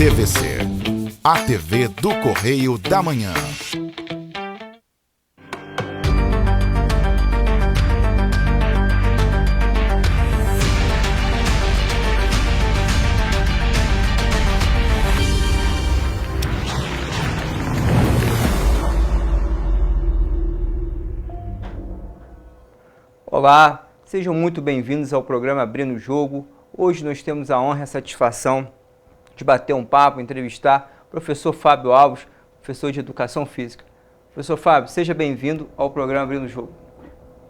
TVC, a TV do Correio da Manhã. Olá, sejam muito bem-vindos ao programa Abrindo o Jogo. Hoje nós temos a honra e a satisfação de bater um papo, entrevistar o professor Fábio Alves, professor de Educação Física. Professor Fábio, seja bem-vindo ao programa Abrindo o Jogo.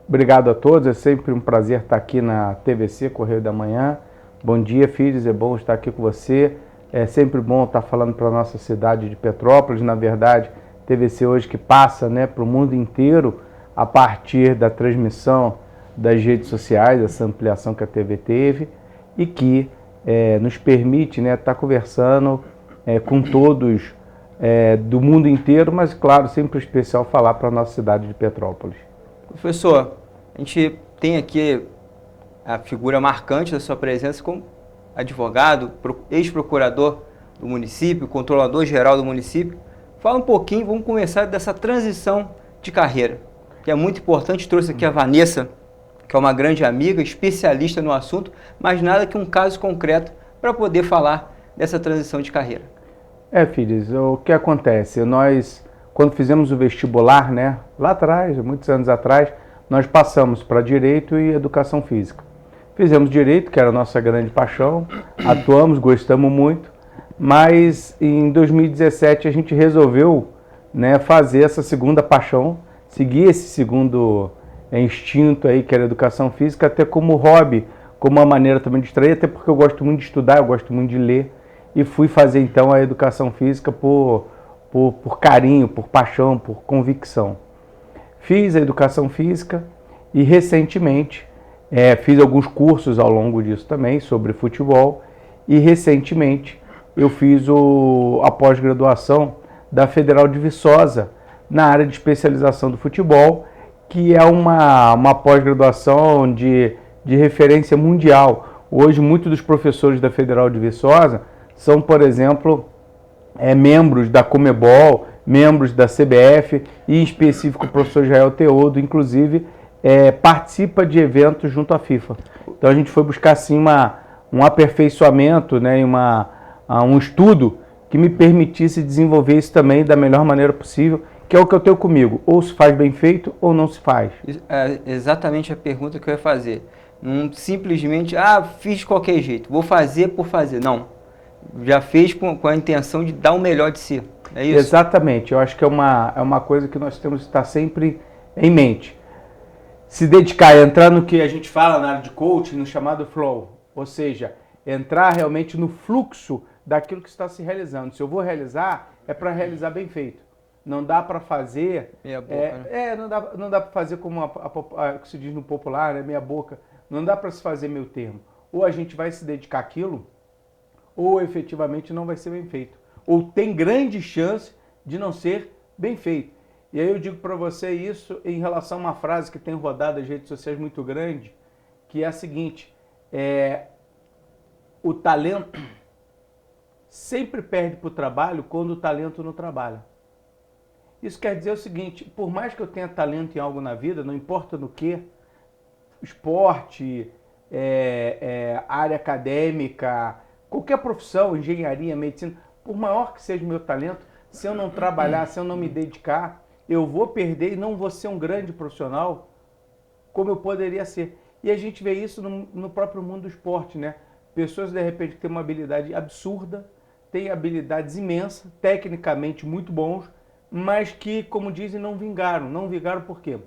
Obrigado a todos, é sempre um prazer estar aqui na TVC Correio da Manhã. Bom dia, filhos, é bom estar aqui com você. É sempre bom estar falando para a nossa cidade de Petrópolis. Na verdade, TVC hoje que passa, para o mundo inteiro a partir da transmissão das redes sociais, essa ampliação que a TV teve e que nos permite estar conversando com todos do mundo inteiro, mas, claro, sempre especial falar para a nossa cidade de Petrópolis. Professor, a gente tem aqui a figura marcante da sua presença como advogado, ex-procurador do município, controlador-geral do município. Fala um pouquinho, vamos começar dessa transição de carreira, que é muito importante. Trouxe aqui a Vanessa, que é uma grande amiga, especialista no assunto, mas nada que um caso concreto para poder falar dessa transição de carreira. Filhos, o que acontece? Nós, quando fizemos o vestibular, lá atrás, muitos anos atrás, nós passamos para Direito e Educação Física. Fizemos Direito, que era a nossa grande paixão, atuamos, gostamos muito, mas em 2017 a gente resolveu fazer essa segunda paixão, seguir esse segundo instinto aí, que era Educação Física, até como hobby, como uma maneira também de distrair, até porque eu gosto muito de estudar, eu gosto muito de ler, e fui fazer então a Educação Física por carinho, por paixão, por convicção. Fiz a Educação Física e recentemente fiz alguns cursos ao longo disso também sobre futebol, e recentemente eu fiz a pós-graduação da Federal de Viçosa na área de especialização do futebol, que é uma pós-graduação de referência mundial. Hoje, muitos dos professores da Federal de Viçosa são, por exemplo, membros da Comebol, membros da CBF, e em específico o professor Israel Teodo, inclusive, participa de eventos junto à FIFA. Então a gente foi buscar assim um aperfeiçoamento, e um estudo que me permitisse desenvolver isso também da melhor maneira possível, que é o que eu tenho comigo, ou se faz bem feito ou não se faz. É exatamente a pergunta que eu ia fazer. Não simplesmente, fiz de qualquer jeito, vou fazer por fazer. Não, já fez com a intenção de dar o melhor de si, é isso? Exatamente, eu acho que é uma coisa que nós temos que estar sempre em mente. Se dedicar, entrar no que a gente fala na área de coaching, no chamado flow, ou seja, entrar realmente no fluxo daquilo que está se realizando. Se eu vou realizar, é para realizar bem feito. Não dá para fazer, meia boca, não dá para fazer como que se diz no popular, meia boca. Não dá para se fazer meio termo. Ou a gente vai se dedicar àquilo, ou efetivamente não vai ser bem feito. Ou tem grande chance de não ser bem feito. E aí eu digo para você isso em relação a uma frase que tem rodado as redes sociais muito grande, que é a seguinte: o talento sempre perde para o trabalho quando o talento não trabalha. Isso quer dizer o seguinte: por mais que eu tenha talento em algo na vida, não importa no que, esporte, área acadêmica, qualquer profissão, engenharia, medicina, por maior que seja o meu talento, se eu não trabalhar, se eu não me dedicar, eu vou perder e não vou ser um grande profissional como eu poderia ser. E a gente vê isso no próprio mundo do esporte, Pessoas, de repente, que têm uma habilidade absurda, têm habilidades imensas, tecnicamente muito bons, mas que, como dizem, não vingaram. Não vingaram por quê?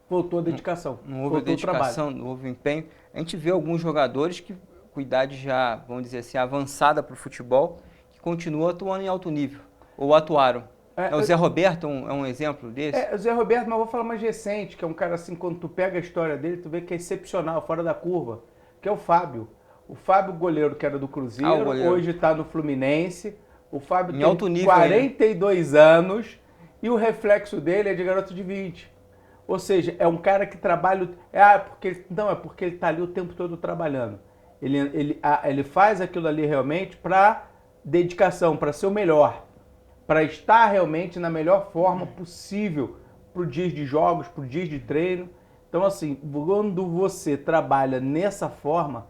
Faltou dedicação. Não houve dedicação, não houve empenho. A gente vê alguns jogadores que, com idade já, vamos dizer assim, avançada para o futebol, que continuam atuando em alto nível, ou atuaram. O Zé Roberto é um exemplo desse? O Zé Roberto, mas vou falar mais recente, que é um cara assim, quando tu pega a história dele, tu vê que é excepcional, fora da curva, que é o Fábio. O Fábio, goleiro que era do Cruzeiro, hoje está no Fluminense. O Fábio em tem alto nível, 42 anos e o reflexo dele é de garoto de 20. Ou seja, é um cara que trabalha... porque ele está ali o tempo todo trabalhando. Ele faz aquilo ali realmente para dedicação para ser o melhor, para estar realmente na melhor forma possível para os dias de jogos, para os dias de treino. Então, assim, quando você trabalha nessa forma,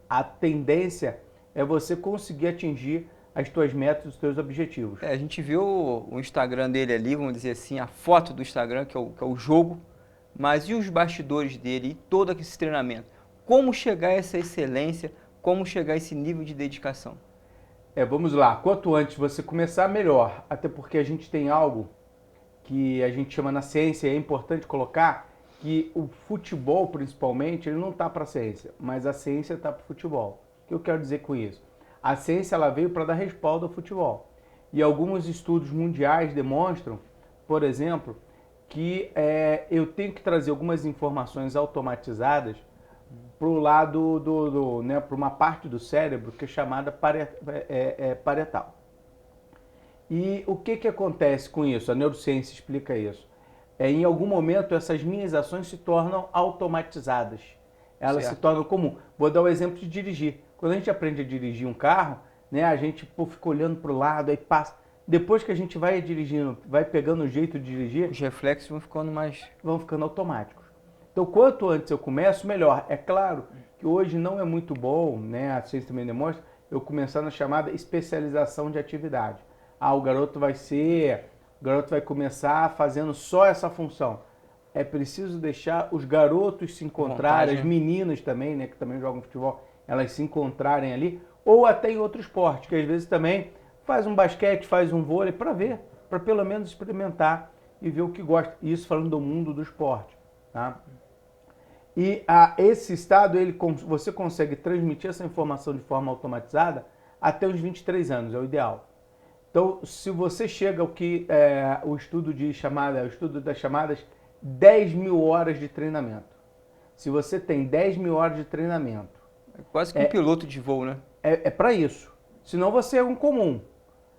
a tendência é você conseguir atingir as tuas metas, os teus objetivos. A gente viu o Instagram dele ali, vamos dizer assim, a foto do Instagram, que é o jogo, mas e os bastidores dele e todo esse treinamento? Como chegar a essa excelência, como chegar a esse nível de dedicação? Vamos lá, quanto antes você começar, melhor. Até porque a gente tem algo que a gente chama na ciência, e é importante colocar, que o futebol, principalmente, ele não está para a ciência, mas a ciência está para o futebol. O que eu quero dizer com isso? A ciência ela veio para dar respaldo ao futebol. E alguns estudos mundiais demonstram, por exemplo, que eu tenho que trazer algumas informações automatizadas para o lado né, para uma parte do cérebro que é chamada parietal. E o que acontece com isso? A neurociência explica isso. Em algum momento essas minhas ações se tornam automatizadas. Elas se tornam comum. Vou dar o exemplo de dirigir. Quando a gente aprende a dirigir um carro, né, a gente fica olhando para o lado, aí passa. Depois que a gente vai dirigindo, vai pegando o jeito de dirigir, os reflexos vão ficando automáticos. Então, quanto antes eu começo, melhor. É claro que hoje não é muito bom, né, a ciência também demonstra, eu começar na chamada especialização de atividade. O garoto vai começar fazendo só essa função. É preciso deixar os garotos se encontrarem, as meninas também, né, que também jogam futebol, elas se encontrarem ali, ou até em outro esporte, que às vezes também faz um basquete, faz um vôlei, para ver, para pelo menos experimentar e ver o que gosta. Isso falando do mundo do esporte. Tá? E esse estado, você consegue transmitir essa informação de forma automatizada até os 23 anos, é o ideal. Então, se você chega ao que o estudo das chamadas 10 mil horas de treinamento. Se você tem 10 mil horas de treinamento... É quase que um piloto de voo, né? É para isso. Senão você é um comum.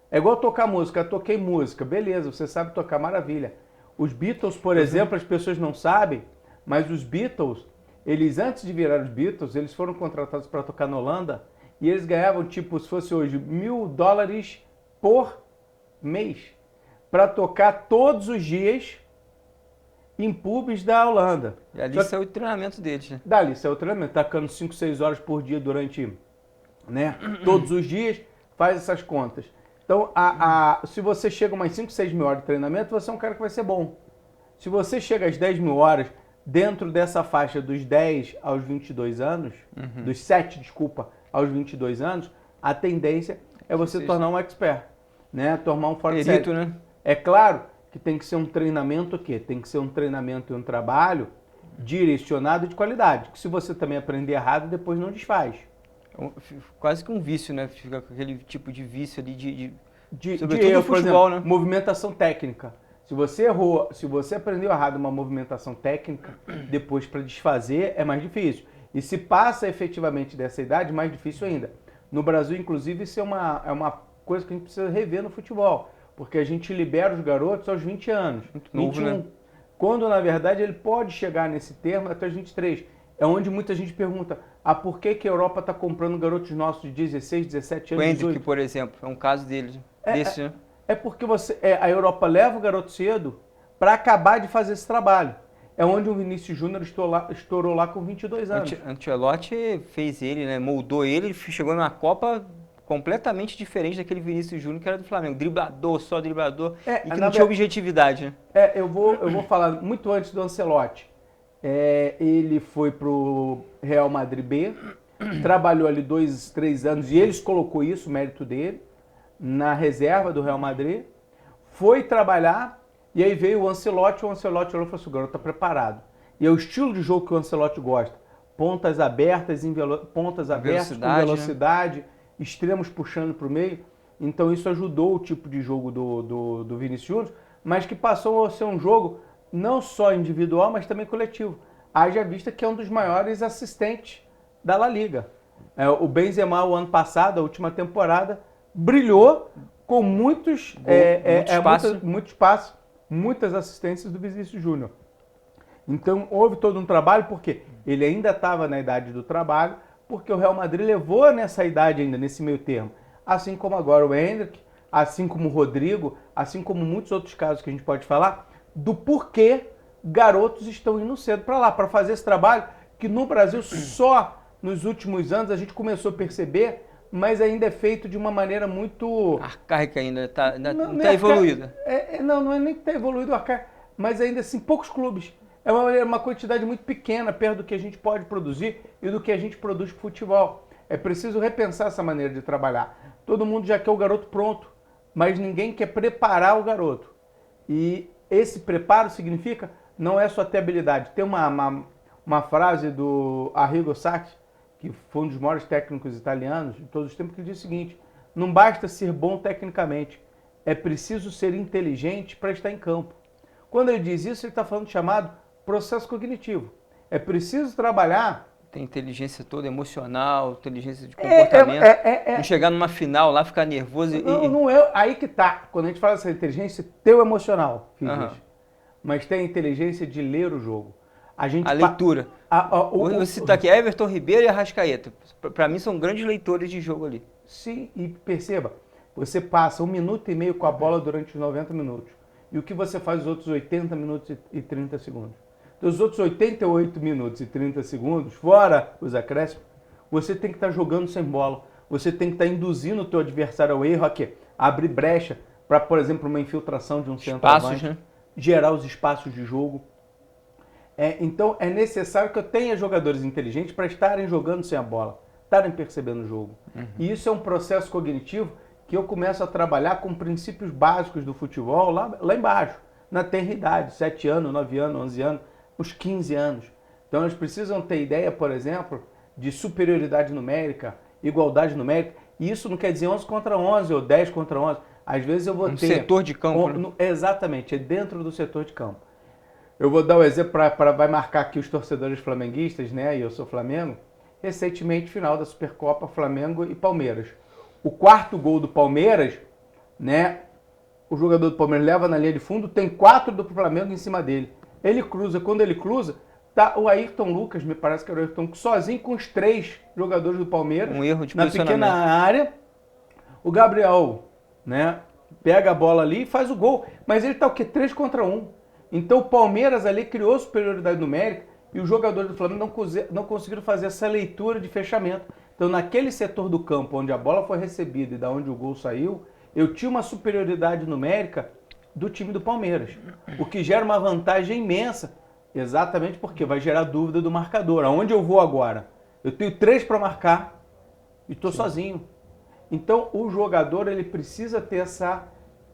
É igual tocar música. Eu toquei música. Beleza, você sabe tocar, maravilha. Os Beatles, por exemplo, as pessoas não sabem, mas os Beatles, eles antes de virar os Beatles, eles foram contratados para tocar na Holanda e eles ganhavam, tipo, se fosse hoje, $1.000 por mês para tocar todos os dias em pubs da Holanda. E ali saiu o treinamento deles, né? Dali saiu o treinamento, tocando 5, 6 horas por dia durante, né, todos os dias, faz essas contas. Então, se você chega a umas 5, 6 mil horas de treinamento, você é um cara que vai ser bom. Se você chega às 10 mil horas, dentro dessa faixa dos 10 aos 22 anos, dos 7, aos 22 anos, a tendência é você tornar um expert, né? Tornar um forte perito, né? É claro que tem que ser um treinamento o quê? Tem que ser um treinamento e um trabalho direcionado e de qualidade. Que se você também aprender errado, depois não desfaz. Quase que um vício, né? Fica com aquele tipo de vício ali sobretudo no futebol, né? Movimentação técnica. Se você errou, se você aprendeu errado uma movimentação técnica, depois para desfazer é mais difícil. E se passa efetivamente dessa idade, mais difícil ainda. No Brasil, inclusive, isso é uma coisa que a gente precisa rever no futebol. Porque a gente libera os garotos aos 20 anos. Muito novo, 21. né? Quando, na verdade, ele pode chegar nesse termo até os 23. É onde muita gente pergunta, por que a Europa está comprando garotos nossos de 16, 17 anos, o Hendrick, 18? por exemplo, é um caso dele, desse, né? É porque a Europa leva o garoto cedo para acabar de fazer esse trabalho. É onde o Vinícius Júnior estourou lá com 22 anos. Ancelotti fez ele, né? Moldou ele chegou numa Copa completamente diferente daquele Vinícius Júnior que era do Flamengo. Driblador, só driblador, e que não tinha objetividade, né? Eu vou falar muito antes do Ancelotti. Ele foi pro Real Madrid B, trabalhou ali 2, 3 anos, e eles colocou isso, mérito dele, na reserva do Real Madrid, foi trabalhar, e aí veio o Ancelotti olhou e falou assim, o garoto está preparado. E é o estilo de jogo que o Ancelotti gosta, pontas abertas com velocidade, né? Extremos puxando para o meio, então isso ajudou o tipo de jogo do Vinícius Júnior, mas que passou a ser um jogo não só individual, mas também coletivo. Haja vista que é um dos maiores assistentes da La Liga. O Benzema, o ano passado, a última temporada, brilhou com muito espaço, muitas assistências do Vinícius Júnior. Então houve todo um trabalho, porque ele ainda estava na idade do trabalho, porque o Real Madrid levou nessa idade ainda, nesse meio termo. assim como agora o Hendrick, assim como o Rodrigo, assim como muitos outros casos que a gente pode falar, do porquê garotos estão indo cedo para lá, para fazer esse trabalho que no Brasil só nos últimos anos a gente começou a perceber, mas ainda é feito de uma maneira muito... Arcaica ainda, não é está evoluída. Não é nem que está evoluído arcaico, mas ainda assim, poucos clubes. É uma quantidade muito pequena perto do que a gente pode produzir e do que a gente produz para futebol. É preciso repensar essa maneira de trabalhar. Todo mundo já quer o garoto pronto, mas ninguém quer preparar o garoto. E esse preparo significa, não é só ter habilidade. Tem uma frase do Arrigo Sacchi, que foi um dos maiores técnicos italianos de todos os tempos, que diz o seguinte: não basta ser bom tecnicamente, é preciso ser inteligente para estar em campo. Quando ele diz isso, ele está falando do chamado processo cognitivo. É preciso trabalhar... Tem inteligência toda emocional, inteligência de comportamento. Não chegar numa final lá, ficar nervoso Não é aí que tá. Quando a gente fala dessa inteligência, teu emocional, mas tem a inteligência de ler o jogo. A leitura. Vou citar aqui Everton Ribeiro e Arrascaeta. Para mim são grandes leitores de jogo ali. Sim, e perceba, você passa 1 minuto e meio com a bola durante os 90 minutos. E o que você faz os outros 80 minutos e 30 segundos? Dos outros 88 minutos e 30 segundos, fora os acréscimos, você tem que estar jogando sem bola. Você tem que estar induzindo o teu adversário ao erro, abrir brecha para, por exemplo, uma infiltração de um centroavante, né? Gerar os espaços de jogo. Então é necessário que eu tenha jogadores inteligentes para estarem jogando sem a bola, estarem percebendo o jogo. E isso é um processo cognitivo que eu começo a trabalhar com princípios básicos do futebol lá embaixo, na tenra idade, 7 anos, 9 anos, 11 anos, uns 15 anos. Então eles precisam ter ideia, por exemplo, de superioridade numérica, igualdade numérica. E isso não quer dizer 11 contra 11 ou 10 contra 11. Às vezes eu vou ter... setor de campo. Exatamente, é dentro do setor de campo. Eu vou dar um exemplo vai marcar aqui os torcedores flamenguistas, né? E eu sou Flamengo. Recentemente, final da Supercopa, Flamengo e Palmeiras. O 4º gol do Palmeiras, né? O jogador do Palmeiras leva na linha de fundo, tem 4 do Flamengo em cima dele. Ele cruza, quando ele cruza, tá o Ayrton Lucas, me parece que era o Ayrton, sozinho com os 3 jogadores do Palmeiras. Um erro de na pequena área. O Gabriel, né? Pega a bola ali e faz o gol. Mas ele tá o quê? 3 contra 1. Então o Palmeiras ali criou superioridade numérica e os jogadores do Flamengo não conseguiram fazer essa leitura de fechamento. Então naquele setor do campo onde a bola foi recebida e da onde o gol saiu, eu tinha uma superioridade numérica do time do Palmeiras, o que gera uma vantagem imensa, exatamente porque vai gerar dúvida do marcador. Aonde eu vou agora? Eu tenho 3 para marcar e estou sozinho. Então o jogador ele precisa ter essa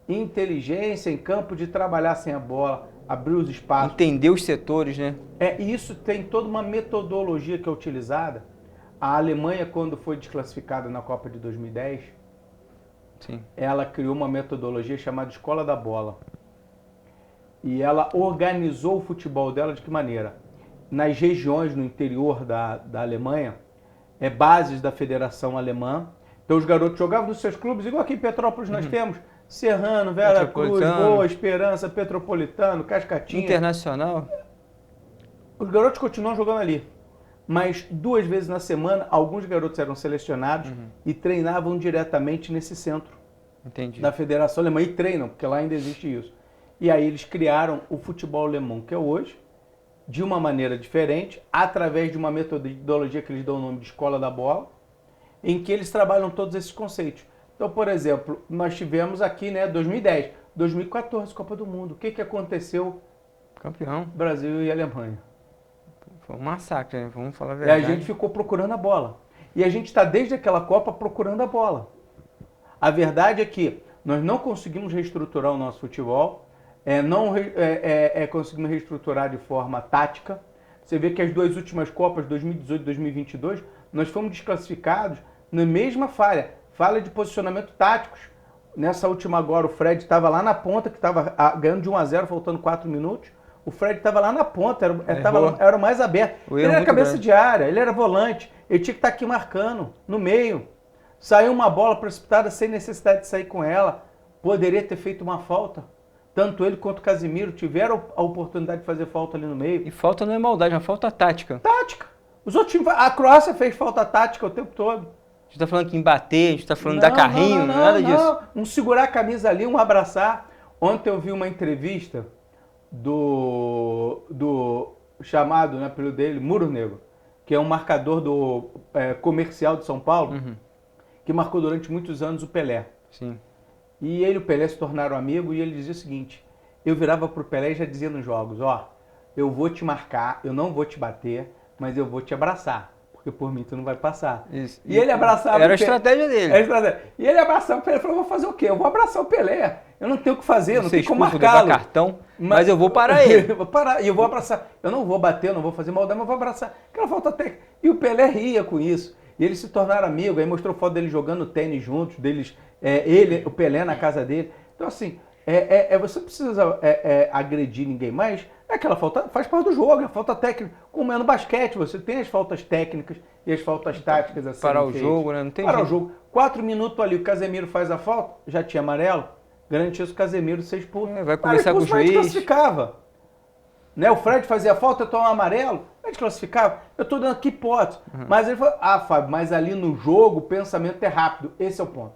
inteligência em campo de trabalhar sem a bola, abrir os espaços. Entender os setores, né? E isso tem toda uma metodologia que é utilizada. A Alemanha, quando foi desclassificada na Copa de 2010, ela criou uma metodologia chamada Escola da Bola. E ela organizou o futebol dela de que maneira? Nas regiões no interior da Alemanha, bases da Federação Alemã. Então os garotos jogavam nos seus clubes, igual aqui em Petrópolis nós temos. Serrano, Vera Cruz, Boa Esperança, Petropolitano, Cascatinha. Internacional. Os garotos continuam jogando ali. Mas 2 vezes na semana, alguns garotos eram selecionados e treinavam diretamente nesse centro da Federação Alemã. E treinam, porque lá ainda existe isso. E aí eles criaram o futebol alemão, que é hoje, de uma maneira diferente, através de uma metodologia que eles dão o nome de Escola da Bola, em que eles trabalham todos esses conceitos. Então, por exemplo, nós tivemos aqui, 2010, 2014, Copa do Mundo. O que aconteceu? Campeão. Brasil e Alemanha. Foi um massacre, né? Vamos falar a verdade. E a gente ficou procurando a bola. E a gente está desde aquela Copa procurando a bola. A verdade é que nós não conseguimos reestruturar o nosso futebol, conseguimos reestruturar de forma tática. Você vê que as 2 últimas Copas, 2018 e 2022, nós fomos desclassificados na mesma falha de posicionamento táticos. Nessa última agora, o Fred estava lá na ponta, que estava ganhando de 1-0, faltando 4 minutos. O Fred estava lá na ponta, era o mais aberto. Ele era cabeça de área, ele era volante. Ele tinha que estar aqui marcando, no meio. Saiu uma bola precipitada sem necessidade de sair com ela. Poderia ter feito uma falta. Tanto ele quanto o Casimiro tiveram a oportunidade de fazer falta ali no meio. E falta não é maldade, é uma falta tática. Tática. Os outros times, a Croácia fez falta tática o tempo todo. gente tá falando aqui em bater, a gente tá falando de dar carrinho, nada disso. Um segurar a camisa ali, um abraçar. Ontem eu vi uma entrevista do chamado, né, pelo dele, Muro Negro, que é um marcador do comercial de São Paulo, que marcou durante muitos anos o Pelé. Sim. E ele e o Pelé se tornaram amigos e ele dizia o seguinte, eu virava pro Pelé e já dizia nos jogos, eu vou te marcar, eu não vou te bater, mas eu vou te abraçar, porque por mim tu não vai passar. Isso. E ele abraçava Era a estratégia dele. E ele abraçava o Pelé e falou, vou fazer o quê? Eu vou abraçar o Pelé, eu não tenho o que fazer, eu não tenho como marcá-lo. Cartão, mas eu vou parar ele. Eu vou parar, e eu vou abraçar. Eu não vou bater, eu não vou fazer maldade, mas eu vou abraçar. Aquela falta técnica. E o Pelé ria com isso. E eles se tornaram amigos, aí mostrou foto dele jogando tênis juntos, o Pelé na casa dele. Então assim, você não precisa agredir ninguém, mas aquela falta faz parte do jogo, é falta técnica. Como é no basquete, você tem as faltas técnicas e as faltas táticas assim. Parar o jogo, né? Não tem Parar o jeito. jogo. 4 minutos ali, o Casemiro faz a falta, já tinha amarelo, garantia o Casemiro ser expulso. Vai conversar com o juiz. Classificava. Né? O Fred fazia falta, tomava amarelo, a gente classificava. Eu estou dando aqui hipótese. Mas ele falou, Fábio, mas ali no jogo o pensamento é rápido. Esse é o ponto.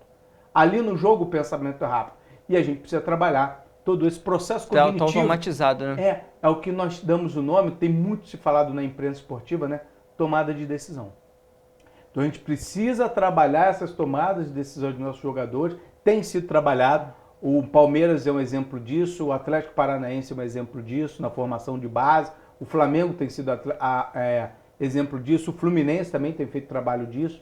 Ali no jogo o pensamento é rápido. E a gente precisa trabalhar todo esse processo cognitivo. Tá automatizado, né? É o que nós damos o nome, tem muito se falado na imprensa esportiva, né? Tomada de decisão. Então a gente precisa trabalhar essas tomadas de decisão dos nossos jogadores. Tem sido trabalhado. O Palmeiras é um exemplo disso, o Atlético Paranaense é um exemplo disso, na formação de base. O Flamengo tem sido exemplo disso, o Fluminense também tem feito trabalho disso.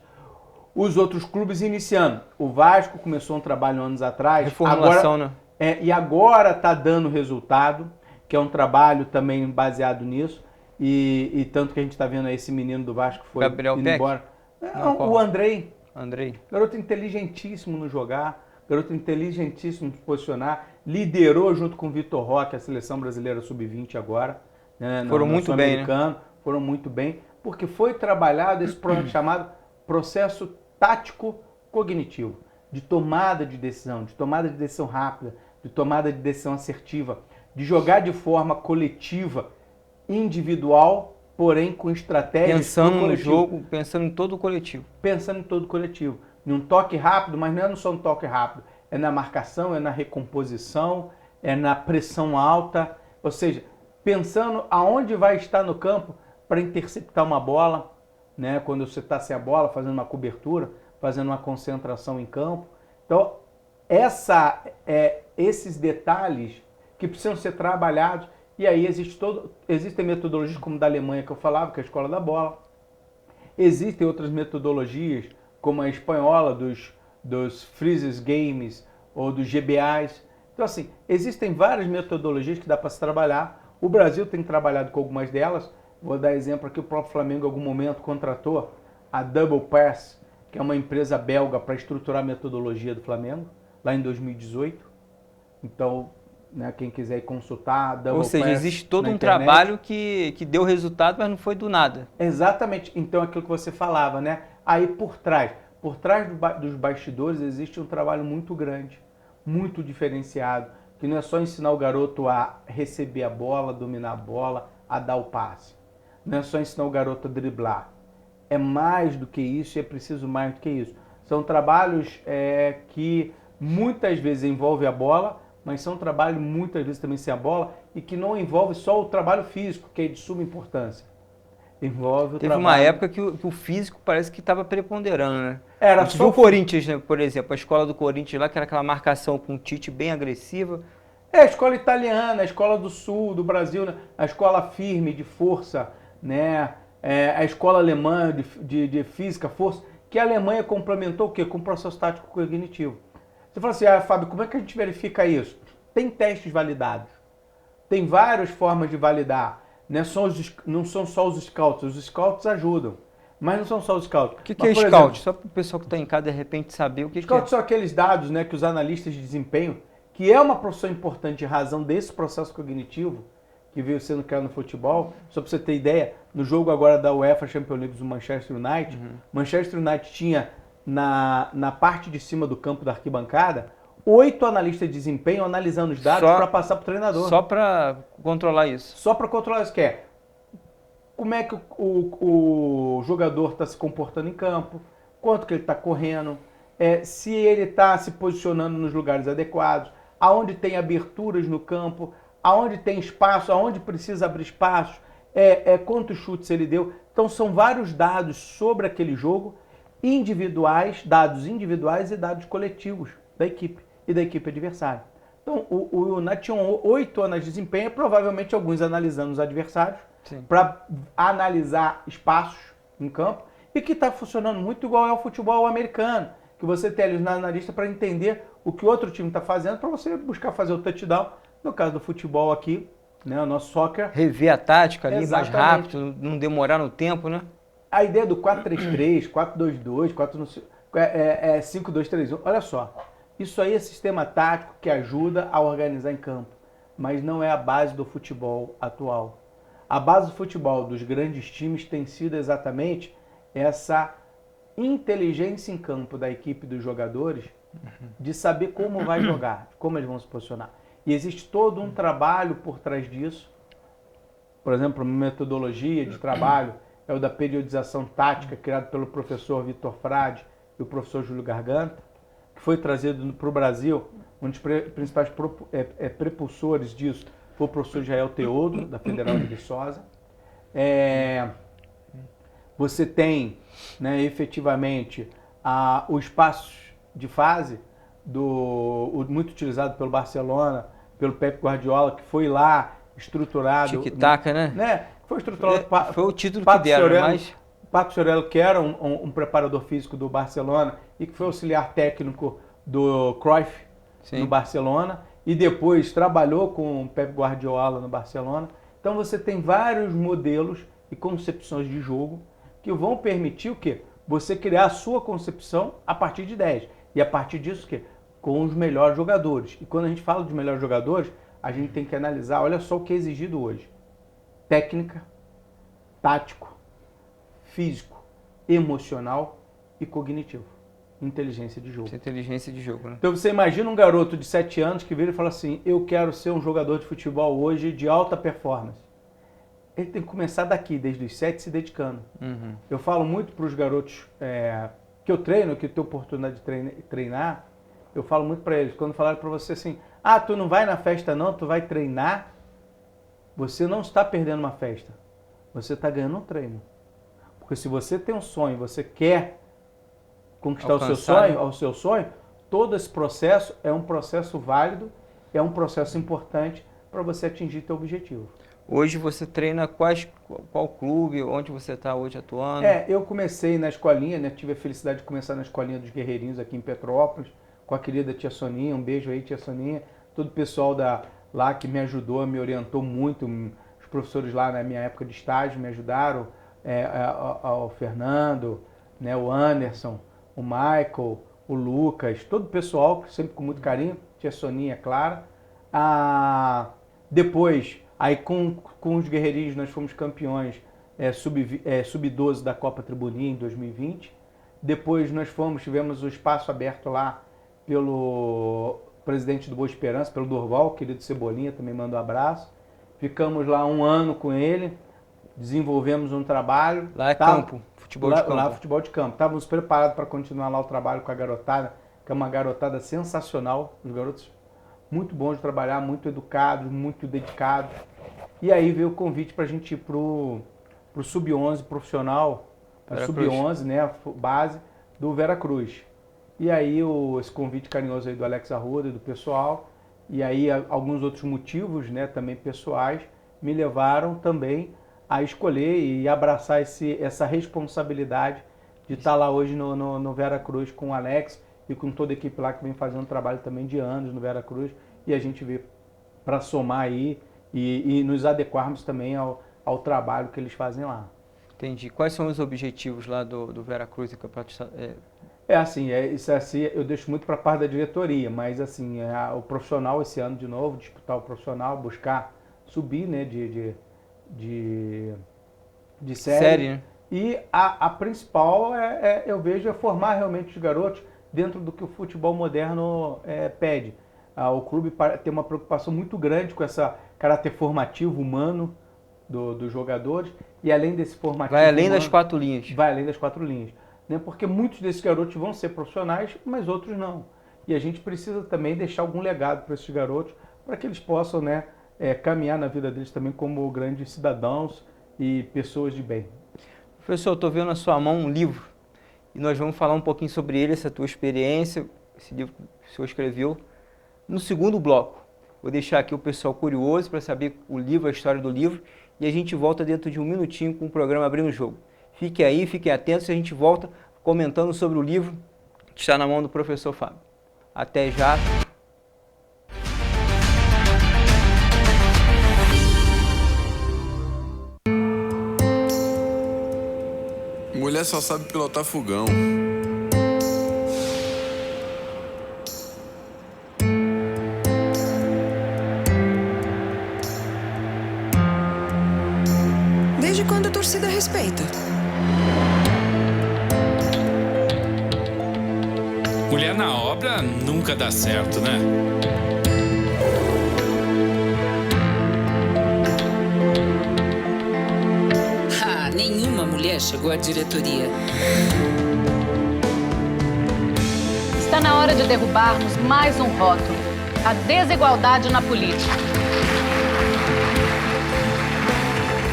Os outros clubes iniciando. O Vasco começou um trabalho anos atrás. Reformulação, agora, né? E agora está dando resultado, que é um trabalho também baseado nisso. E tanto que a gente está vendo aí esse menino do Vasco que foi Gabriel indo embora. Não, o Andrei. Andrei. Garoto inteligentíssimo no jogar. Garoto inteligentíssimo de se posicionar, liderou junto com o Vitor Roque a seleção brasileira sub-20 agora. Né, foram muito bem, né? Foram muito bem, porque foi trabalhado esse chamado processo tático cognitivo, de tomada de decisão rápida, de tomada de decisão assertiva, de jogar de forma coletiva, individual, porém com estratégia. Pensando no jogo, pensando em todo o coletivo. Pensando em todo o coletivo. Num toque rápido, mas não é só um toque rápido, é na marcação, é na recomposição, é na pressão alta, ou seja, pensando aonde vai estar no campo para interceptar uma bola, né? Quando você está sem a bola, fazendo uma cobertura, fazendo uma concentração em campo. Então, esses detalhes que precisam ser trabalhados, e aí existem metodologias como da Alemanha que eu falava, que é a escola da bola, existem outras metodologias, como a espanhola dos Freezes Games ou dos GBAs. Então, assim, existem várias metodologias que dá para se trabalhar. O Brasil tem trabalhado com algumas delas. Vou dar exemplo aqui, o próprio Flamengo em algum momento contratou a Double Pass, que é uma empresa belga para estruturar a metodologia do Flamengo, lá em 2018. Então, né, quem quiser ir consultar, a Double Pass. Ou seja, existe todo um internet. trabalho que deu resultado, mas não foi do nada. Exatamente. Então, aquilo que você falava, né? Aí por trás dos bastidores existe um trabalho muito grande, muito diferenciado, que não é só ensinar o garoto a receber a bola, dominar a bola, a dar o passe. Não é só ensinar o garoto a driblar. É mais do que isso e é preciso mais do que isso. São trabalhos que muitas vezes envolvem a bola, mas são trabalhos muitas vezes também sem a bola e que não envolve só o trabalho físico, que é de suma importância. Envolve o Teve uma época que o físico parece que estava preponderando, né? Era só o Corinthians, né, por exemplo, a escola do Corinthians lá, que era aquela marcação com o Tite bem agressiva. A escola italiana, a escola do sul, do Brasil, né? A escola firme, de força, né? A escola alemã de física, força, que a Alemanha complementou o quê? Com o processo tático cognitivo. Você fala assim, Fábio, como é que a gente verifica isso? Tem testes validados. Tem várias formas de validar. Não são só os scouts ajudam, mas não são só os scouts. O que é scout? Exemplo, só para o pessoal que está em casa, de repente, saber o que é. Scouts são aqueles dados, né, que os analistas de desempenho, que é uma profissão importante em razão desse processo cognitivo, que veio sendo criado no futebol. Só para você ter ideia, no jogo agora da UEFA Champions League do Manchester United, Manchester United tinha na parte de cima do campo da arquibancada 8 analistas de desempenho analisando os dados para passar para o treinador. Só para controlar isso. Só para controlar isso, que como é que o jogador está se comportando em campo, quanto que ele está correndo, se ele está se posicionando nos lugares adequados, aonde tem aberturas no campo, aonde tem espaço, aonde precisa abrir espaço, quantos chutes ele deu. Então são vários dados sobre aquele jogo, dados individuais e dados coletivos da equipe e da equipe adversária. Então o Nath tinha 8 anos de desempenho, provavelmente alguns analisando os adversários, para analisar espaços em campo, e que está funcionando muito igual ao futebol americano, que você tem ali os analistas para entender o que o outro time está fazendo, para você buscar fazer o touchdown. No caso do futebol aqui, né, o nosso soccer. Rever a tática ali Exatamente. mais rápido, não demorar no tempo, né? A ideia do 4-3-3, 4-2-2, 5-2-3-1, olha só, isso aí é sistema tático que ajuda a organizar em campo, mas não é a base do futebol atual. A base do futebol dos grandes times tem sido exatamente essa inteligência em campo da equipe dos jogadores de saber como vai jogar, como eles vão se posicionar. E existe todo um trabalho por trás disso. Por exemplo, uma metodologia de trabalho é o da periodização tática, criado pelo professor Vitor Frade e o professor Júlio Garganta, que foi trazido para o Brasil. Um dos principais prepulsores disso foi o professor Israel Teodo, da Federal de Viçosa. Você tem, né, efetivamente, o espaço de fase, muito utilizado pelo Barcelona, pelo Pep Guardiola, que foi lá estruturado. Tic-tac, né? Foi estruturado. Foi o título que deram, mas... Paco Fiorello, que era um preparador físico do Barcelona e que foi auxiliar técnico do Cruyff no Barcelona, e depois trabalhou com o Pep Guardiola no Barcelona. Então você tem vários modelos e concepções de jogo que vão permitir o quê? Você criar a sua concepção a partir de 10. E a partir disso, o quê? Com os melhores jogadores. E quando a gente fala dos melhores jogadores, a gente tem que analisar, olha só o que é exigido hoje. Técnica, tático, físico, emocional e cognitivo. Inteligência de jogo. Inteligência de jogo, né? Então você imagina um garoto de 7 anos que vira e fala assim, eu quero ser um jogador de futebol hoje de alta performance. Ele tem que começar daqui, desde os 7, se dedicando. Eu falo muito para os garotos que eu treino, que eu tenho oportunidade de treinar, eu falo muito para eles, quando falaram para você assim, tu não vai na festa não, tu vai treinar, você não está perdendo uma festa, você está ganhando um treino. Porque se você tem um sonho, você quer conquistar o seu sonho, todo esse processo é um processo válido, é um processo importante para você atingir seu objetivo. Hoje você treina qual clube, onde você está hoje atuando? Eu comecei na escolinha, né? Tive a felicidade de começar na escolinha dos Guerreirinhos aqui em Petrópolis, com a querida tia Soninha, um beijo aí, tia Soninha, todo o pessoal lá que me ajudou, me orientou muito, os professores lá na minha época de estágio me ajudaram, o Fernando, né? O Anderson, o Michael, o Lucas, todo o pessoal, sempre com muito carinho, tia Soninha, é claro. Depois, aí com os Guerreirinhos nós fomos campeões sub-12 da Copa Tribuninha em 2020. Depois nós tivemos o espaço aberto lá pelo presidente do Boa Esperança, pelo Durval, querido Cebolinha, também manda um abraço. Ficamos lá 1 ano com ele, desenvolvemos um trabalho. Lá é campo, futebol de campo. Lá futebol de campo. Estávamos preparados para continuar lá o trabalho com a garotada, que é uma garotada sensacional, os garotos muito bons de trabalhar, muito educados, muito dedicados. E aí veio o convite para a gente ir para o Sub-11 profissional, Sub-11, né, a base do Veracruz. E aí esse convite carinhoso aí do Alex Arruda e do pessoal, e aí alguns outros motivos, né, também pessoais, me levaram também a escolher e abraçar essa responsabilidade de estar lá hoje no Veracruz com o Alex e com toda a equipe lá que vem fazendo um trabalho também de anos no Veracruz, e a gente veio para somar aí e nos adequarmos também ao trabalho que eles fazem lá. Entendi. Quais são os objetivos lá do Veracruz e Campeonato? Isso assim, eu deixo muito para a parte da diretoria, mas assim, o profissional esse ano de novo, disputar o profissional, buscar subir, né, de série, né? E a principal eu vejo formar realmente os garotos dentro do que o futebol moderno pede. O clube tem uma preocupação muito grande com esse caráter formativo humano dos jogadores, e além desse formativo vai além humano, das 4 linhas. Vai além das 4 linhas. né? Porque muitos desses garotos vão ser profissionais, mas outros não. E a gente precisa também deixar algum legado para esses garotos, para que eles possam, né, caminhar na vida deles também como grandes cidadãos e pessoas de bem. Professor, eu estou vendo na sua mão um livro e nós vamos falar um pouquinho sobre ele, essa tua experiência, esse livro que o senhor escreveu, no segundo bloco. Vou deixar aqui o pessoal curioso para saber o livro, a história do livro, e a gente volta dentro de um minutinho com o programa Abrindo o Jogo. Fiquem aí, fiquem atentos, e a gente volta comentando sobre o livro que está na mão do professor Fábio. Até já. Mulher só sabe pilotar fogão. Desde quando a torcida respeita? Mulher na obra nunca dá certo, né? Nenhuma mulher chegou à diretoria. Está na hora de derrubarmos mais um rótulo: a desigualdade na política.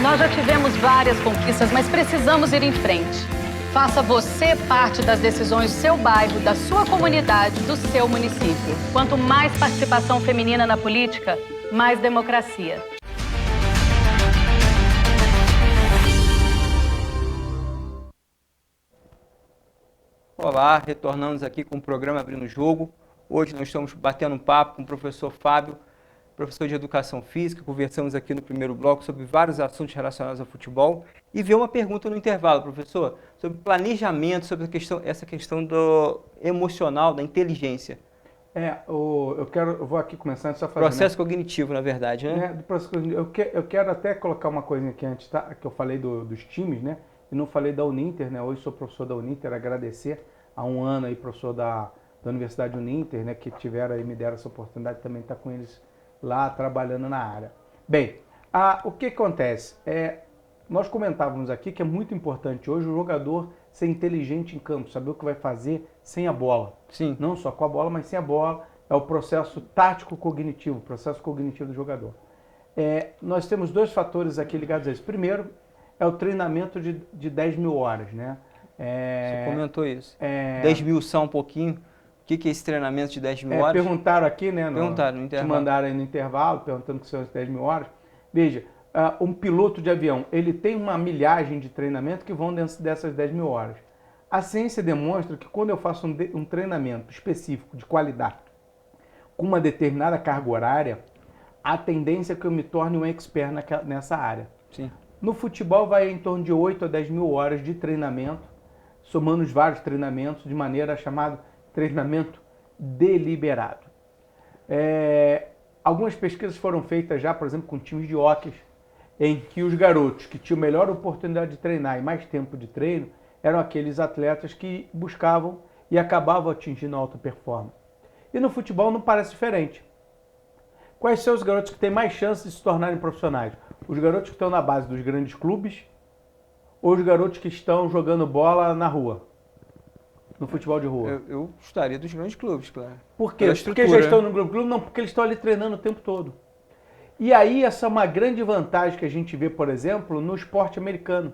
Nós já tivemos várias conquistas, mas precisamos ir em frente. Faça você parte das decisões do seu bairro, da sua comunidade, do seu município. Quanto mais participação feminina na política, mais democracia. Olá, retornamos aqui com o programa Abrindo o Jogo. Hoje nós estamos batendo um papo com o professor Fábio, professor de Educação Física. Conversamos aqui no primeiro bloco sobre vários assuntos relacionados ao futebol. E veio uma pergunta no intervalo, professor, sobre planejamento, sobre essa questão do emocional, da inteligência. Eu vou aqui começar só fazendo... Processo cognitivo, na verdade, né? Eu quero até colocar uma coisa aqui antes, tá? Que eu falei dos times, né? E não falei da Uninter, né? Hoje sou professor da Uninter, agradecer há um ano aí, professor da Universidade Uninter, né? Que tiveram aí, me deram essa oportunidade também de estar com eles lá trabalhando na área. Bem, o que acontece? Nós comentávamos aqui que é muito importante hoje o jogador ser inteligente em campo, saber o que vai fazer sem a bola. Sim. Não só com a bola, mas sem a bola. É o processo tático-cognitivo, o processo cognitivo do jogador. Nós temos dois fatores aqui ligados a isso. Primeiro, é o treinamento de 10 mil horas, né? Você comentou isso. 10 mil são um pouquinho. O que é esse treinamento de 10 mil horas? Perguntaram aqui, né? Perguntaram no intervalo. Te mandaram aí no intervalo, perguntando o que são as 10 mil horas. Veja, um piloto de avião, ele tem uma milhagem de treinamento que vão dentro dessas 10 mil horas. A ciência demonstra que quando eu faço um treinamento específico, de qualidade, com uma determinada carga horária, a tendência é que eu me torne um expert nessa área. Sim. No futebol vai em torno de 8 a 10 mil horas de treinamento, somando os vários treinamentos, de maneira chamada treinamento deliberado. Algumas pesquisas foram feitas já, por exemplo, com times de hóquei, em que os garotos que tinham melhor oportunidade de treinar e mais tempo de treino eram aqueles atletas que buscavam e acabavam atingindo a alta performance. E no futebol não parece diferente. Quais são os garotos que têm mais chances de se tornarem profissionais? Os garotos que estão na base dos grandes clubes ou os garotos que estão jogando bola na rua? No futebol de rua. Eu gostaria dos grandes clubes, claro. Por quê? Porque já estão no clube? Não, porque eles estão ali treinando o tempo todo. E aí essa é uma grande vantagem que a gente vê, por exemplo, no esporte americano.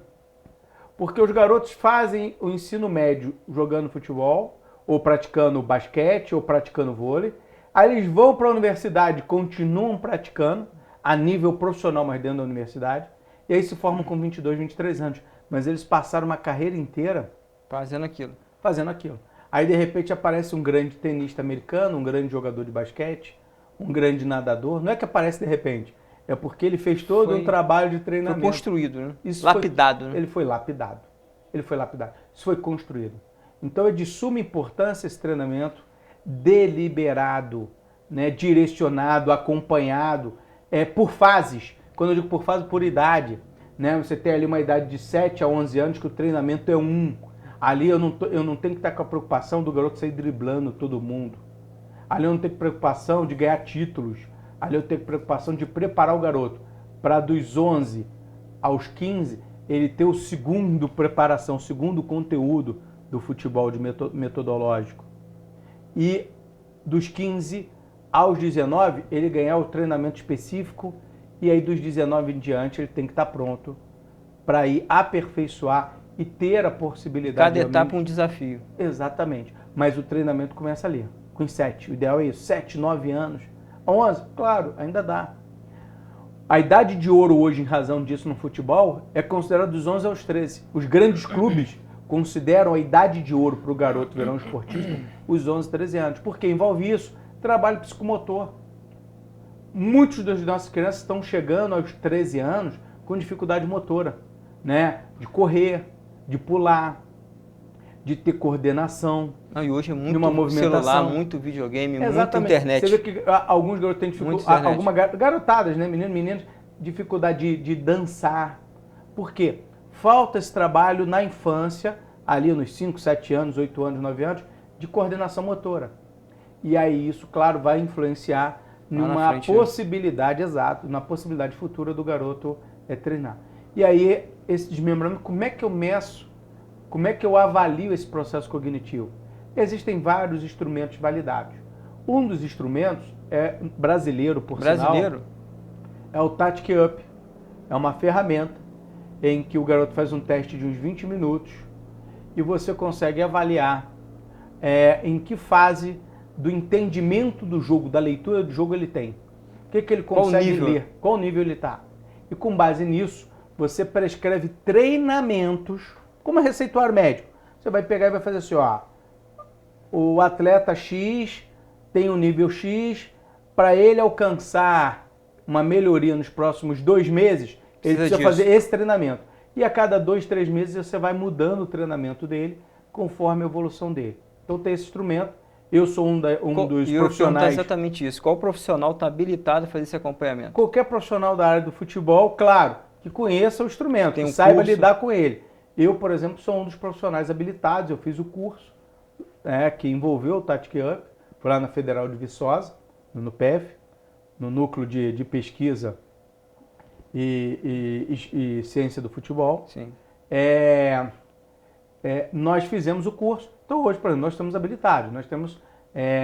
Porque os garotos fazem o ensino médio jogando futebol, ou praticando basquete, ou praticando vôlei. Aí eles vão para a universidade, continuam praticando, a nível profissional, mas dentro da universidade. E aí se formam com 22, 23 anos. Mas eles passaram uma carreira inteira fazendo aquilo. Aí de repente aparece um grande tenista americano, um grande jogador de basquete, um grande nadador. Não é que aparece de repente, é porque ele fez todo um trabalho de treinamento. Foi construído, né? Lapidado. Ele foi lapidado. Isso foi construído. Então é de suma importância esse treinamento deliberado, né, direcionado, acompanhado, por fases. Quando eu digo por fase, por idade. Né? Você tem ali uma idade de 7 a 11 anos que o treinamento é 1. Ali eu não tenho que estar com a preocupação do garoto sair driblando todo mundo. Ali eu não tenho preocupação de ganhar títulos. Ali eu tenho preocupação de preparar o garoto para dos 11 aos 15 ele ter o segundo preparação, o segundo conteúdo do futebol metodológico. E dos 15 aos 19, ele ganhar o treinamento específico, e aí dos 19 em diante ele tem que estar pronto para ir aperfeiçoar e ter a possibilidade... Cada etapa um desafio. Exatamente. Mas o treinamento começa ali, com os 7. O ideal é isso, 7, 9 anos. 11, claro, ainda dá. A idade de ouro hoje, em razão disso no futebol, é considerada dos 11 aos 13. Os grandes clubes consideram a idade de ouro para o garoto verão esportista os 11, 13 anos. Porque envolve isso, trabalho psicomotor. Muitos das nossas crianças estão chegando aos 13 anos com dificuldade motora, né? De correr, de pular, de ter coordenação. E hoje é muito uma movimentação. celular, muito videogame, Exatamente. muita internet. Você vê que alguns garotos têm dificuldade, algumas garotadas, né? Meninos, dificuldade de dançar. Por quê? Falta esse trabalho na infância, ali nos 5, 7 anos, 8 anos, 9 anos, de coordenação motora. E aí isso, claro, vai influenciar numa possibilidade, exato, na possibilidade futura do garoto treinar. E aí, esse desmembramento, como é que eu meço, como é que eu avalio esse processo cognitivo? Existem vários instrumentos validados. Um dos instrumentos é brasileiro, por sinal, é o Tactic Up. É uma ferramenta em que o garoto faz um teste de uns 20 minutos e você consegue avaliar em que fase do entendimento do jogo, da leitura do jogo ele tem. O que ele consegue ler, qual nível ele está. E com base nisso, você prescreve treinamentos, como receituário médico. Você vai pegar e vai fazer assim, ó, o atleta X tem um nível X, para ele alcançar uma melhoria nos próximos 2 meses, ele precisa fazer esse treinamento. E a cada 2, 3 meses você vai mudando o treinamento dele conforme a evolução dele. Então tem esse instrumento. Eu sou um dos profissionais... exatamente isso. Qual profissional está habilitado a fazer esse acompanhamento? Qualquer profissional da área do futebol, claro, que conheça o instrumento, que saiba lidar com ele. Eu, por exemplo, sou um dos profissionais habilitados. Eu fiz o curso que envolveu o Tactic Up, foi lá na Federal de Viçosa, no NUPEF, no Núcleo de Pesquisa e Ciência do Futebol. Sim. Nós fizemos o curso. Então hoje, por exemplo, nós estamos habilitados. Nós temos...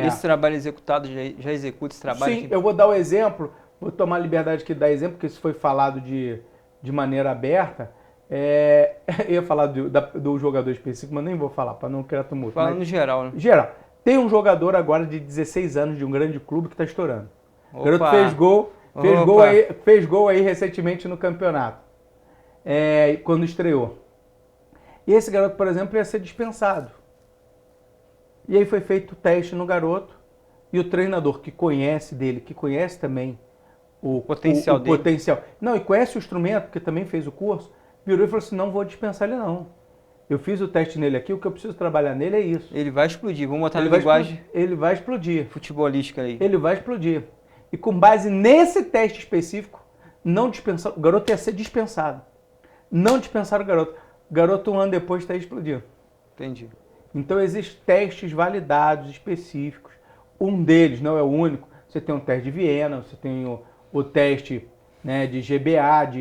Esse trabalho executado, já executa esse trabalho? Sim, eu vou dar o exemplo, vou tomar a liberdade aqui de dar exemplo, porque isso foi falado de maneira aberta. Eu ia falar do jogador específico, mas nem vou falar, para não criar tumulto. Falando no geral, né? Geral. Tem um jogador agora de 16 anos de um grande clube que está estourando. O garoto fez gol aí recentemente no campeonato, quando estreou. E esse garoto, por exemplo, ia ser dispensado. E aí foi feito o teste no garoto e o treinador que conhece dele, que conhece também o potencial dele. Não, e conhece o instrumento, porque também fez o curso, virou e falou assim, não vou dispensar ele não. Eu fiz o teste nele aqui, o que eu preciso trabalhar nele é isso. Ele vai explodir, vamos botar na linguagem... Ele vai explodir. Futebolística aí. Ele vai explodir. E com base nesse teste específico, não dispensar, o garoto ia ser dispensado. Não dispensaram o garoto. O garoto 1 ano depois está explodindo. Entendi. Então existem testes validados, específicos. Um deles, não é o único, você tem um teste de Viena, você tem o teste, né, de GBA,